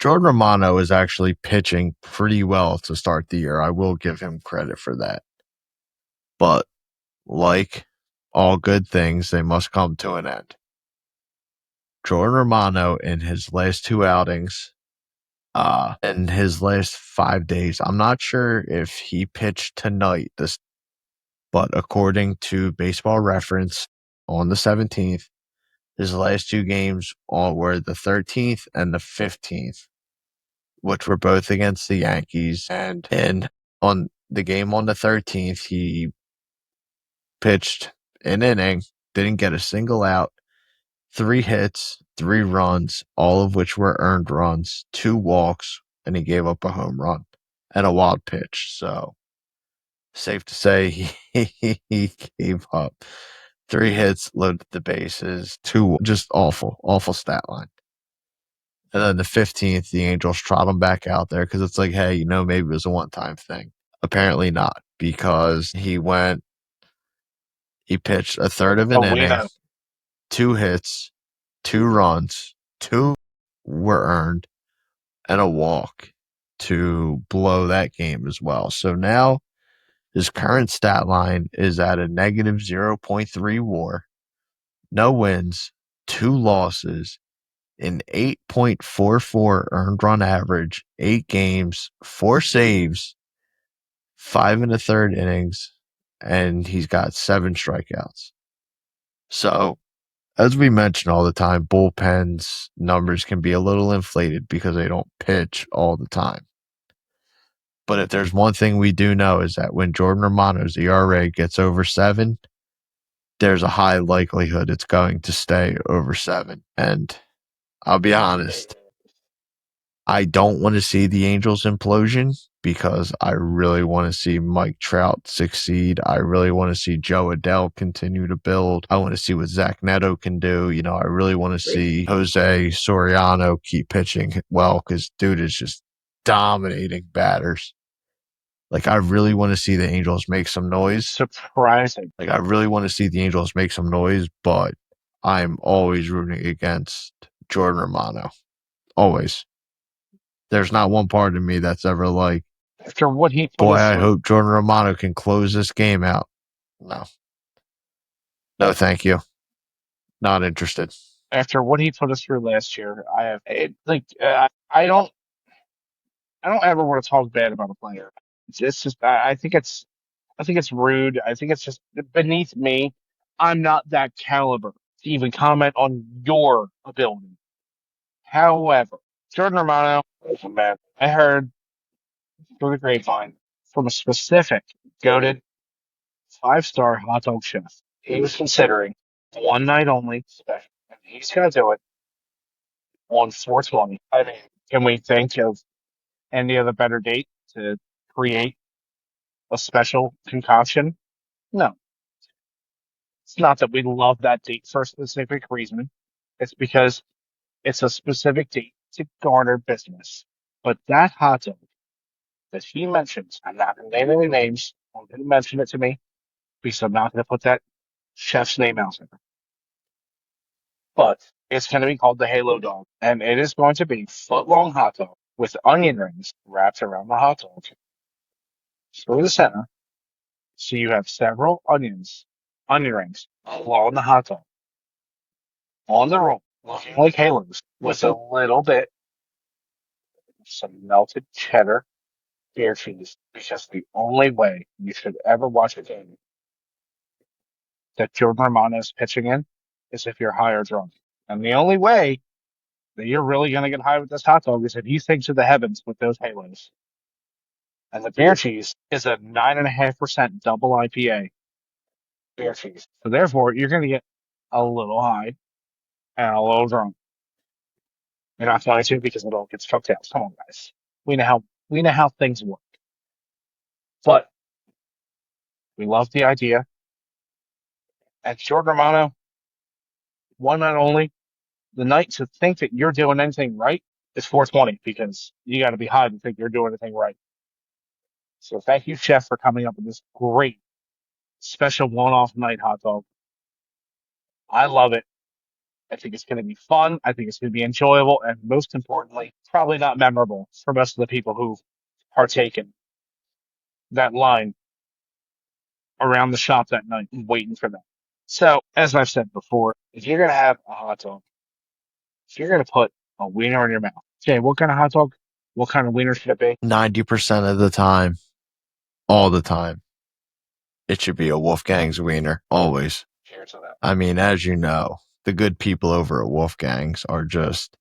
Jordan Romano is actually pitching pretty well to start the year. I will give him credit for that. But like all good things, they must come to an end. Jordan Romano in his last two outings, in his last 5 days, I'm not sure if he pitched tonight, but according to Baseball Reference on the 17th, his last two games were the 13th and the 15th, which were both against the Yankees. And on the game on the 13th, he pitched an inning, didn't get a single out, 3 hits, 3 runs, all of which were earned runs, 2 walks, and he gave up a home run and a wild pitch. So safe to say he gave up 3 hits, loaded the bases, just awful stat line. And then the 15th, the Angels trot him back out there because it's like, hey, maybe it was a one-time thing. Apparently not, because he pitched a third of an Oh, we inning, know. 2 hits, 2 runs, 2 were earned, and a walk to blow that game as well. So now His current stat line is at a negative 0.3 WAR, no wins, 2 losses, an 8.44 earned run average, 8 games, 4 saves, 5 1/3 innings, and he's got 7 strikeouts. So, as we mention all the time, bullpens numbers can be a little inflated because they don't pitch all the time. But if there's one thing we do know is that when Jordan Romano's ERA gets over 7, there's a high likelihood it's going to stay over 7. And I'll be honest, I don't want to see the Angels implosion because I really want to see Mike Trout succeed. I really want to see Joe Adell continue to build. I want to see what Zach Neto can do. I really want to see Jose Soriano keep pitching well because dude is just dominating batters. Like, I really want to see the Angels make some noise. Surprising. Like, I really want to see the Angels make some noise, but I'm always rooting against Jordan Romano. Always. There's not one part of me that's ever like, After what he put boy, us I through, hope Jordan Romano can close this game out. No. No, thank you. Not interested. after what he put us through last year, I don't ever want to talk bad about a player. It's just I think it's rude. I think it's just beneath me. I'm not that caliber to even comment on your ability. However, Jordan Romano, listen, man, I heard through the grapevine from a specific goaded 5-star hot dog chef. He was considering one night only special, and he's going to do it on 420. I mean, can we think of any other better date to create a special concoction? No. It's not that we love that date for a specific reason. It's because it's a specific date to garner business. But that hot dog that he mentions, I'm not going to name any names. I'm going to mention it to me because I'm not going to put that chef's name out there. But it's going to be called the Halo Dog, and it is going to be foot-long hot dog with onion rings wrapped around the hot dog through the center. So you have several onion rings along the hot dog on the roll, looking like halos, with a little bit of some melted cheddar beer cheese. Because the only way you should ever watch a game that Jordan Romano is pitching in is if you're high or drunk. And the only way that you're really going to get high with this hot dog is if you think to the heavens with those halos. And the beer cheese is a 9.5% double IPA beer cheese. So therefore, you're going to get a little high and a little drunk. You're not going to because it all gets cooked out. Come on, guys. We know how things work. But we love the idea. And Jordan Romano, one night only, the night to think that you're doing anything right is 420 because you got to be high to think you're doing anything right. So thank you, Chef, for coming up with this great special one-off night hot dog. I love it. I think it's going to be fun. I think it's going to be enjoyable, and most importantly, probably not memorable for most of the people who've partaken that line around the shop that night waiting for them. So, as I've said before, if you're going to have a hot dog, if you're going to put a wiener in your mouth, okay, what kind of hot dog? What kind of wiener should it be? 90% of the time, all the time, it should be a Wolfgang's wiener. Always. Cheers to that. I mean, as you know, the good people over at Wolfgang's are just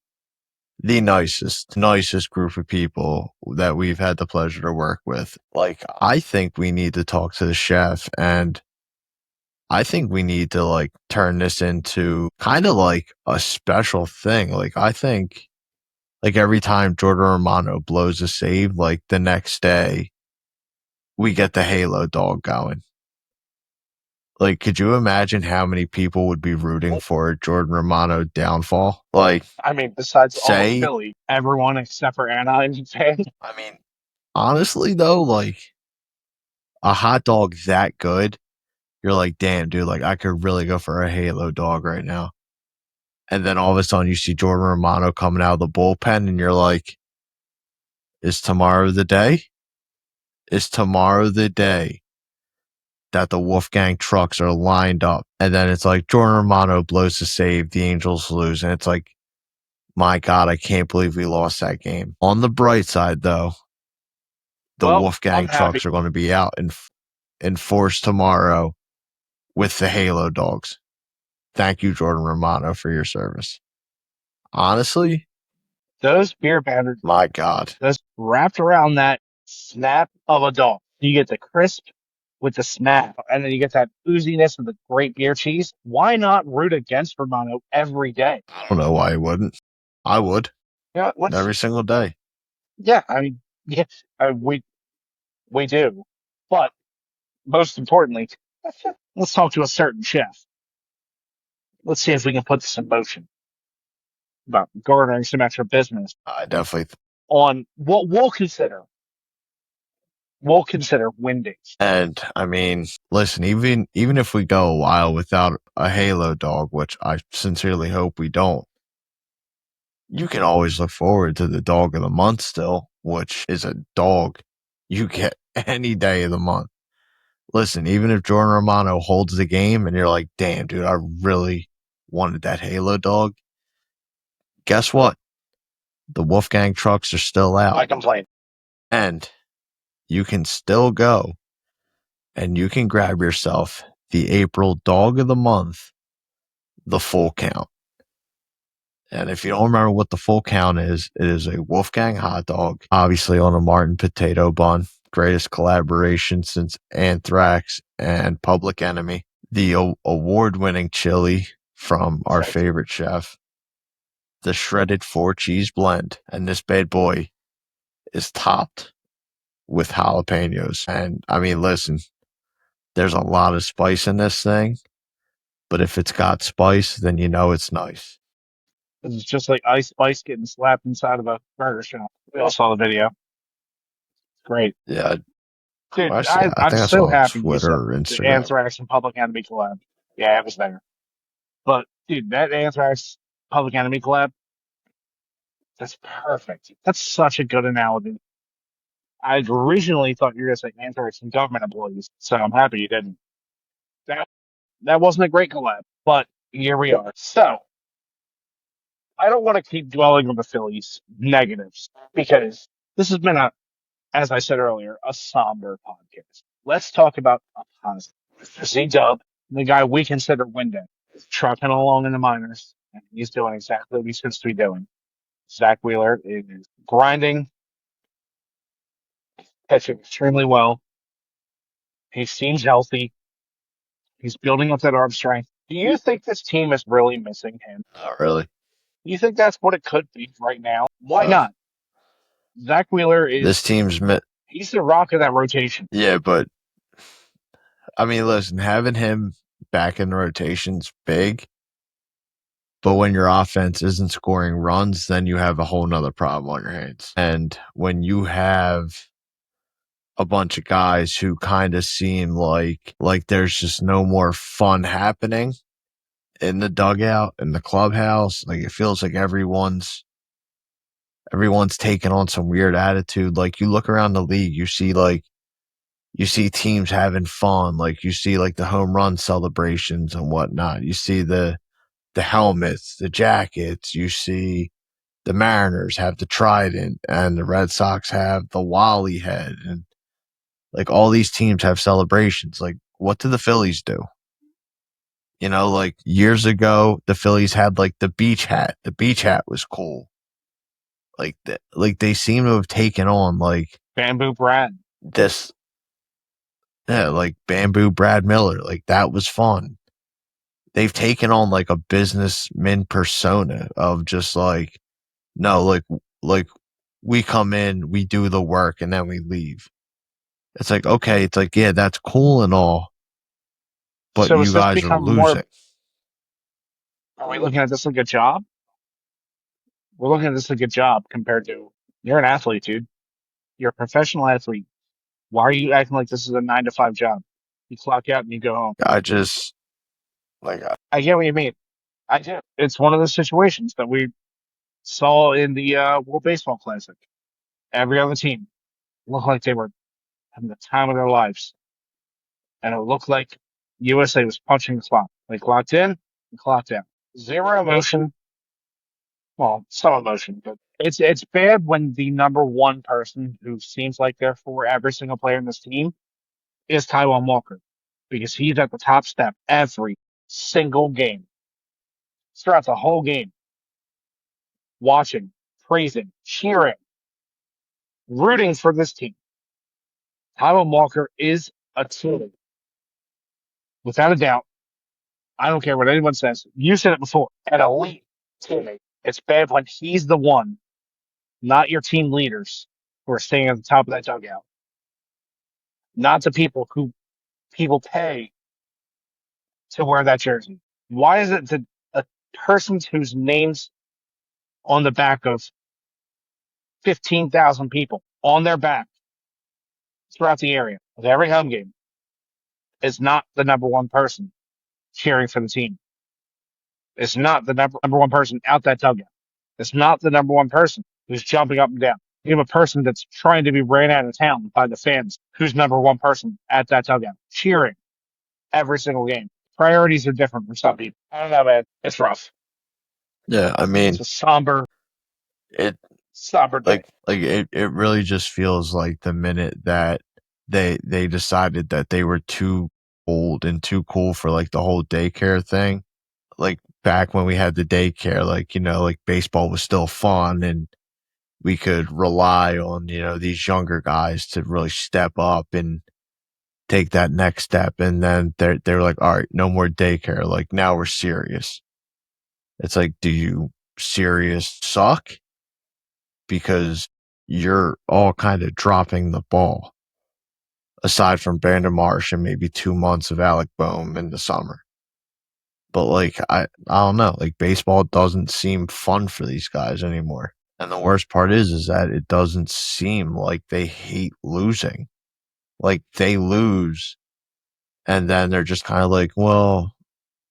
the nicest group of people that we've had the pleasure to work with. Like, I think we need to talk to the chef, and I think we need to like turn this into kind of like a special thing. Like, I think like every time Jordan Romano blows a save, like the next day we get the Halo dog going. Like, could you imagine how many people would be rooting for a Jordan Romano downfall? Like, I mean, besides all of say, Philly, everyone except for Anaheim fans. I mean, honestly though, like a hot dog that good, you're like, damn, dude, like I could really go for a Halo dog right now. And then all of a sudden you see Jordan Romano coming out of the bullpen and you're like, is tomorrow the day? Is tomorrow the day that the Wolfgang trucks are lined up. And then it's like Jordan Romano blows the save, the Angels lose. And it's like, my God, I can't believe we lost that game. On the bright side, though, the Well, I'm Wolfgang happy. trucks are going to be out in force tomorrow with the Halo dogs. Thank you, Jordan Romano, for your service. Honestly, Those beer battered, my God. those wrapped around that snap of a dog. You get the crisp with the snap, and then you get that ooziness of the great beer cheese. Why not root against Romano every day? I don't know why I wouldn't. I would You know, let's, every single day. yeah, I mean, yeah, we do. But most importantly, let's talk to a certain chef. Let's see if we can put this in motion about garnering some extra business I definitely. on what we'll consider win dates. And I mean, listen, even if we go a while without a Halo dog, which I sincerely hope we don't, you can always look forward to the dog of the month still, which is a dog you get any day of the month. Listen, even if Jordan Romano holds the game and you're like, damn, dude, I really wanted that Halo dog. Guess what? The Wolfgang trucks are still I out complain. and you can still go and you can grab yourself the April dog of the month, the full count. And if you don't remember what the full count is, it is a Wolfgang hot dog, obviously on a Martin potato bun. Greatest collaboration since Anthrax and Public Enemy. The award-winning chili from our Sexy. favorite chef. The shredded 4-cheese blend. And this bad boy is topped with jalapenos. And I mean, listen, there's a lot of spice in this thing, but if it's got spice, then you know it's nice. It's just like Ice Spice getting slapped inside of a burger shop. We all saw the video. Great. Yeah, Dude, I I'm think I so saw on happy you Twitter said or the Instagram. Anthrax and Public Enemy collab. Yeah, it was there. But dude, that Anthrax Public Enemy collab, that's perfect. That's such a good analogy. I originally thought you were going to say Anthrax and government employees, so I'm happy you didn't. That that wasn't a great collab, but here we are. So I don't want to keep dwelling on the Phillies negatives because this has been as I said earlier, a somber podcast. Let's talk about a positive. Z Dub, the guy we consider Window, is trucking along in the minors, and he's doing exactly what he's supposed to be doing. Zach Wheeler is grinding, pitching extremely well. He seems healthy. He's building up that arm strength. Do you think this team is really missing him? Not really. Do you think that's what it could be right now? Why Uh, not? Zach Wheeler this is, team's he's the rock of that rotation. yeah, but I mean, listen, having him back in the rotation's big, but when your offense isn't scoring runs, then you have a whole nother problem on your hands. And when you have a bunch of guys who kind of seem like there's just no more fun happening in the dugout, in the clubhouse, like it feels like everyone's taking on some weird attitude. Like you look around the league, you see teams having fun. Like you see like the home run celebrations and whatnot. You see the helmets, the jackets. You see the Mariners have the trident and the Red Sox have the Wally head. And like all these teams have celebrations. Like what do the Phillies do? You know, like years ago, the Phillies had like the beach hat. The beach hat was cool. Like they seem to have taken on like Bamboo Brad. this, yeah, like Bamboo Brad Miller. Like that was fun. They've taken on like a businessman persona of just like, no, like we come in, we do the work, and then we leave. It's like, okay, it's like, yeah, that's cool and all, but So has you this guys are become more, losing. are we looking at this like a job? We're looking at this like a job compared to, you're an athlete, dude. You're a professional athlete. Why are you acting like this is a 9 to 5 job? You clock out and you go home. I just like, I get what you mean. I do. It's one of those situations that we saw in the World Baseball Classic. Every other team looked like they were having the time of their lives. and it looked like USA was punching the clock. They clocked in and clocked out. Zero emotion. Well, some emotion, but it's bad when the number one person who seems like they're for every single player in this team is Taiwan Walker because he's at the top step every single game, throughout the whole game, watching, praising, cheering, rooting for this team. Taiwan Walker is a teammate, without a doubt. I don't care what anyone says. You said it before, an elite teammate. It's bad when he's the one, not your team leaders, who are staying at the top of that dugout, not the people who people pay to wear that jersey. Why is it that a person whose name's on the back of 15,000 people on their back throughout the area with every home game is not the number one person cheering for the team? It's not the number one person out that dugout. It's not the number one person who's jumping up and down. You have a person that's trying to be ran out of town by the fans who's number one person at that dugout cheering every single game. Priorities are different for some people. I don't know, man. It's rough. Yeah, I It's mean, a somber, it somber day. it really just feels like the minute that they decided that they were too old and too cool for like the whole daycare thing. Like back when we had the daycare, like, like baseball was still fun and we could rely on, these younger guys to really step up and take that next step. And then they're like, all right, no more daycare. Like now we're serious. It's like, do you serious suck? Because you're all kind of dropping the ball aside from Brandon Marsh and maybe 2 months of Alec Boehm in the summer. But like, I don't know, like baseball doesn't seem fun for these guys anymore. And the worst part is that it doesn't seem like they hate losing. Like they lose and then they're just kind of like, well,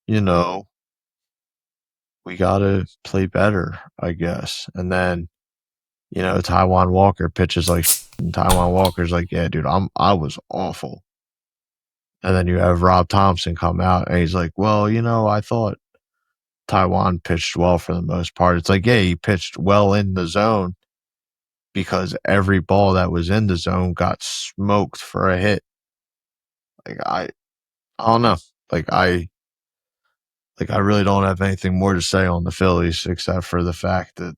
you know, we got to play better, I guess. And then, Taiwan Walker pitches like, and Taiwan Walker's like, yeah, dude, I was awful. And then you have Rob Thompson come out and he's like, well, I thought Taiwan pitched well for the most part. It's like, yeah, he pitched well in the zone because every ball that was in the zone got smoked for a hit. Like I don't know. Like I really don't have anything more to say on the Phillies except for the fact that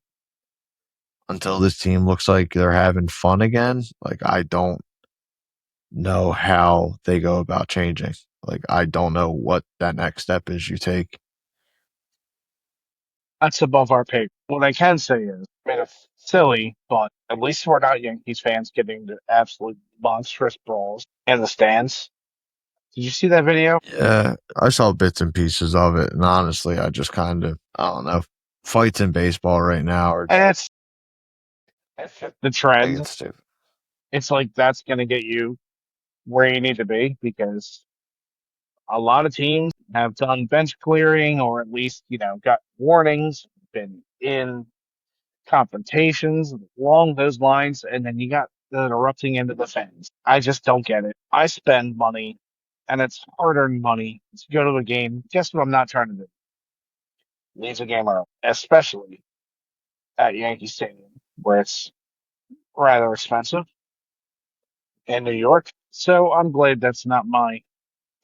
until this team looks like they're having fun again, like I don't know how they go about changing. Like I don't know what that next step is you take. That's above our pay. What I can say is, I mean, it's silly, but at least we're not Yankees fans getting the absolute monstrous brawls in the stands. Did you see that video? Yeah, I saw bits and pieces of it, and honestly, I just kind of, I don't know, fights in baseball right now are And it's the like trend. it's stupid. It's like that's going to get you where you need to be because a lot of teams have done bench clearing or at least, got warnings, been in confrontations along those lines, and then you got the erupting into the fans. I just don't get it. I spend money, and it's hard-earned money to go to a game. Guess what I'm not trying to do? Leave the game early, especially at Yankee Stadium, where it's rather expensive in New York. So I'm glad that's not my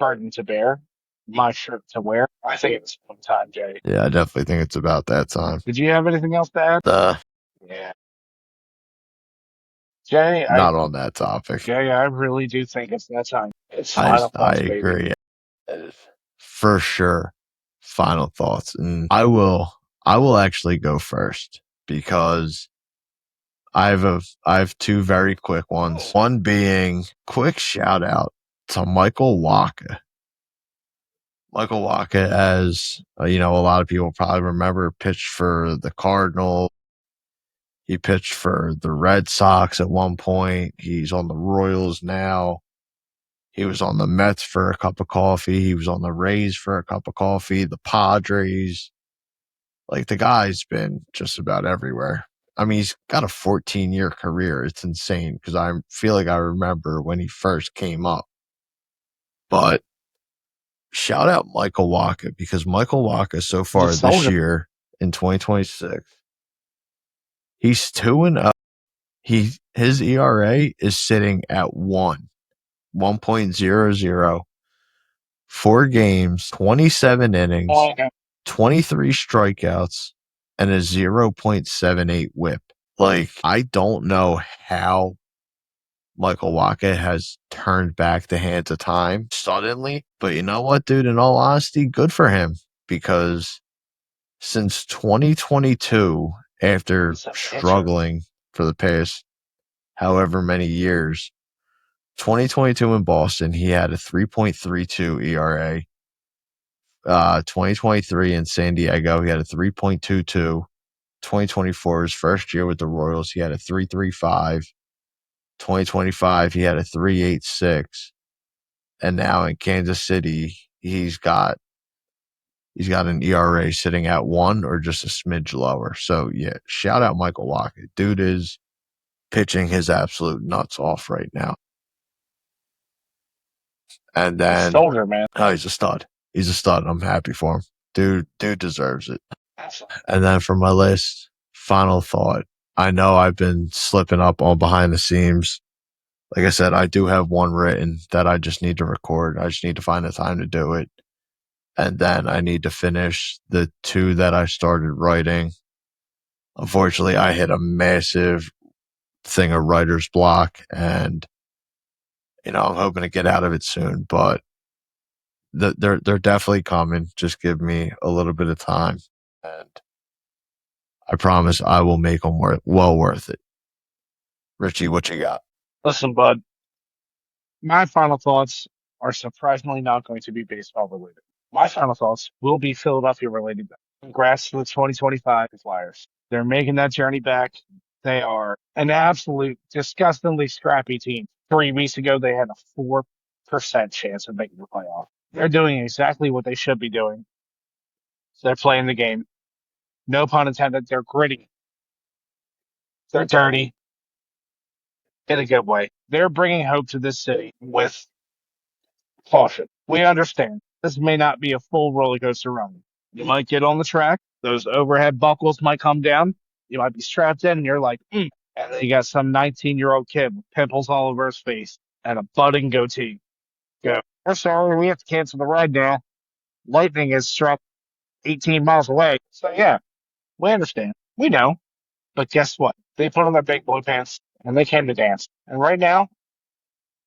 burden to bear, my shirt to wear. I think it's one time, Jay. Yeah, I definitely think it's about that time. Did you have anything else to add? Uh, Yeah, Jay, Not on that topic. I really do think it's that time. It's I final I thoughts, baby. agree. That is for sure. Final thoughts, and I will actually go first because I have two very quick ones. One being quick shout out to Michael Waka. Michael Waka, as a lot of people probably remember, pitched for the Cardinals. He pitched for the Red Sox at one point. He's on the Royals now. He was on the Mets for a cup of coffee. He was on the Rays for a cup of coffee. The Padres. Like the guy's been just about everywhere. I mean, he's got a 14-year career. It's insane because I feel like I remember when he first came up. But shout out Michael Waka because Michael Waka so He's a far this soldier. year in 2026, he's 2-0. His ERA is sitting at 1.00, 4 games, 27 innings, Oh, okay. 23 strikeouts, and a 0.78 whip. Like, I don't know how Michael Waka has turned back the hands of time suddenly, but you know what, dude? In all honesty, good for him because since 2022, after He's a pitcher. struggling for the past however many years, 2022 in Boston, he had a 3.32 ERA. 2023 in San Diego, he had a 3.22. 2024, his first year with the Royals, he had a 3.35. 2025, he had a 3.86. And now in Kansas City, he's got an ERA sitting at 1 or just a smidge lower. So yeah, shout out Michael Walker. Dude is pitching his absolute nuts off right now. And He's a then soldier, man. he's a stud. He's a stud. I'm happy for him. Dude deserves it. Absolutely. And then for my list, final thought. I know I've been slipping up on behind the scenes. Like I said, I do have one written that I just need to record. I just need to find the time to do it. And then I need to finish the 2 that I started writing. Unfortunately, I hit a massive thing of writer's block, and I'm hoping to get out of it soon. But they're definitely coming. Just give me a little bit of time, and I promise I will make them well worth it. Richie, what you got? Listen, bud, my final thoughts are surprisingly not going to be baseball related. My final thoughts will be Philadelphia related. Congrats to the 2025 Flyers. They're making that journey back. They are an absolute disgustingly scrappy team. 3 weeks ago, they had a 4% chance of making the playoff. They're doing exactly what they should be doing. They're playing the game. No pun intended. They're gritty. They're dirty in a good way. They're bringing hope to this city with caution. We understand this may not be a full roller coaster ride. You might get on the track. Those overhead buckles might come down. You might be strapped in and you're like, And then you got some 19-year-old kid with pimples all over his face and a budding goatee. Go, we're sorry, we have to cancel the ride now. Lightning is struck 18 miles away. So yeah, we understand. We know. But guess what? They put on their big boy pants and they came to dance. And right now,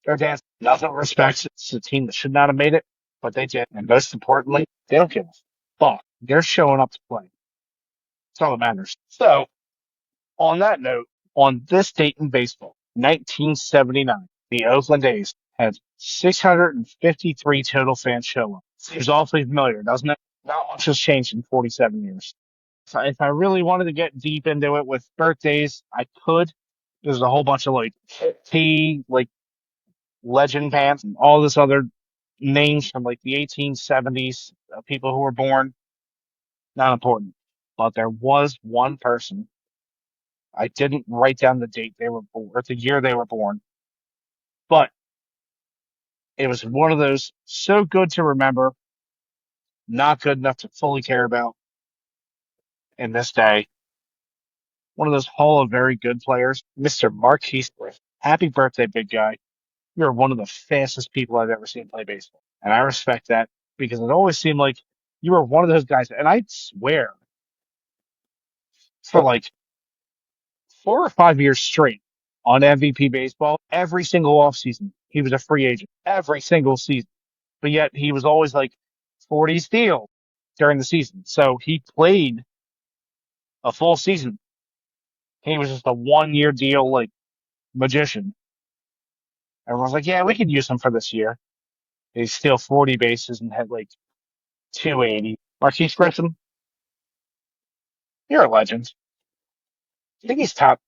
they're dancing. Nothing respects it. It's a team that should not have made it, but they did. And most importantly, they don't give a fuck. They're showing up to play. That's all that matters. So, on that note, on this date in baseball, 1979, the Oakland A's had 653 total fans show up. Seems awfully familiar, doesn't it? Not much has changed in 47 years. If I really wanted to get deep into it with birthdays, I could. There's a whole bunch of like T, like legend pants and all this other names from like the 1870s, people who were born. Not important. But there was one person. I didn't write down the date they were born or the year they were born, but it was one of those so good to remember, not good enough to fully care about in this day. One of those Hall of Very Good players, Mr. Marquise Griffin. Happy birthday, big guy. You're one of the fastest people I've ever seen play baseball. And I respect that because it always seemed like you were one of those guys. And I swear, for like 4 or 5 years straight on MVP baseball, every single offseason, he was a free agent every single season. But yet he was always like 40 steals during the season. So he played a full season. He was just a 1 year deal, like magician. Everyone's like, yeah, we could use him for this year. He steal 40 bases and had like 280. Marquise Grissom, you're a legend. I think he's top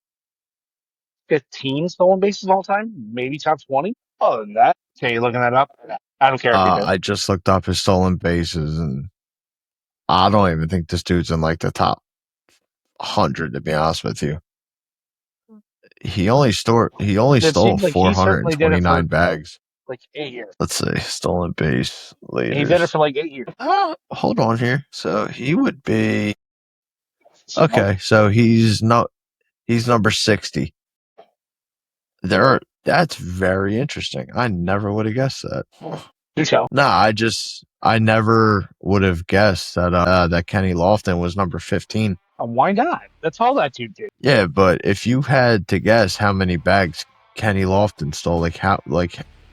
15 stolen bases all time, maybe top 20. Other than that, okay, you looking that up? I don't care if you do. I just looked up his stolen bases, and I don't even think this dude's in like the top 100. To be honest with you, he only It stole seems like he certainly did it 429 for. bags. like 8 years. Let's see, stolen base And he did it leaders. for like 8 years. Hold on here. So he would be So, okay. So he's number 60. That's very interesting. I never would have guessed that. do tell. Nah, I never would have guessed that Kenny Lofton was number 15. Why not? That's all that dude did. Yeah, but if you had to guess how many bags Kenny Lofton stole,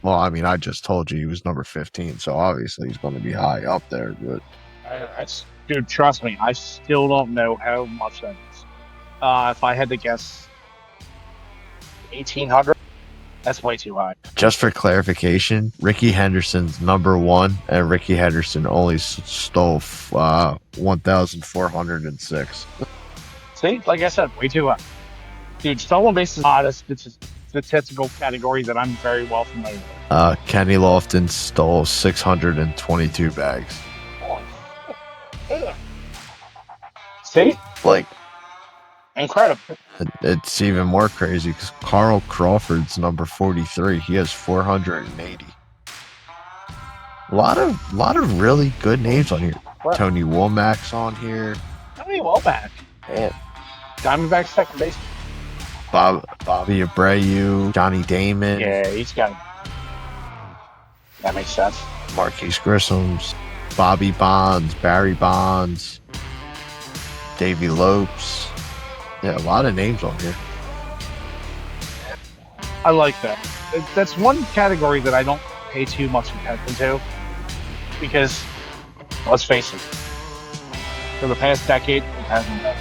well, I mean, I just told you he was number 15, so obviously he's going to be high up there. But Dude, trust me, I still don't know how much that is. If I had to guess 1,800, that's way too high. just for clarification, Ricky Henderson's number 1, and Ricky Henderson only stole 1,406. See, like I said, way too high. Dude, stolen base is not a statistical category that I'm very well familiar with. Kenny Lofton stole 622 bags. See? Like, Incredible. it's even more crazy because Carl Crawford's number 43. He has 480. A lot of really good names on here. What? Tony Womack's on here. Tony Womack. Man. Diamondback second base. Bobby Abreu, Johnny Damon. Yeah, he's got. That makes sense. Marquise Grissom's, Bobby Bonds, Barry Bonds, Davey Lopes. Yeah, a lot of names on here. I like that. That's one category that I don't pay too much attention to because, let's face it, for the past decade, it hasn't been.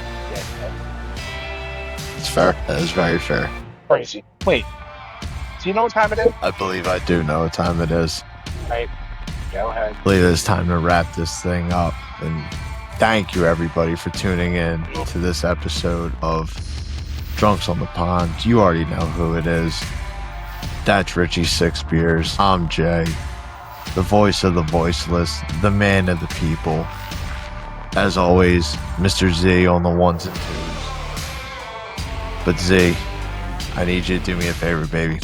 It's fair. That is very fair. Crazy. Wait, do you know what time it is? I believe I do know what time it is. Right. Go ahead. I believe it's time to wrap this thing up. And thank you, everybody, for tuning in to this episode of Drunks on the Pond. You already know who it is. That's Richie Six Beers. I'm Jay, the voice of the voiceless, the man of the people. As always, Mr. Z on the ones and twos. But Z, I need you to do me a favor, baby.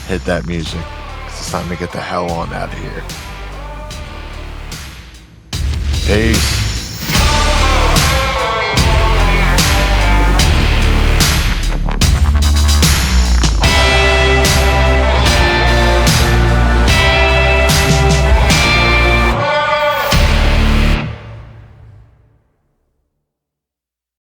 Hit that music, 'cause it's time to get the hell on out of here. Peace.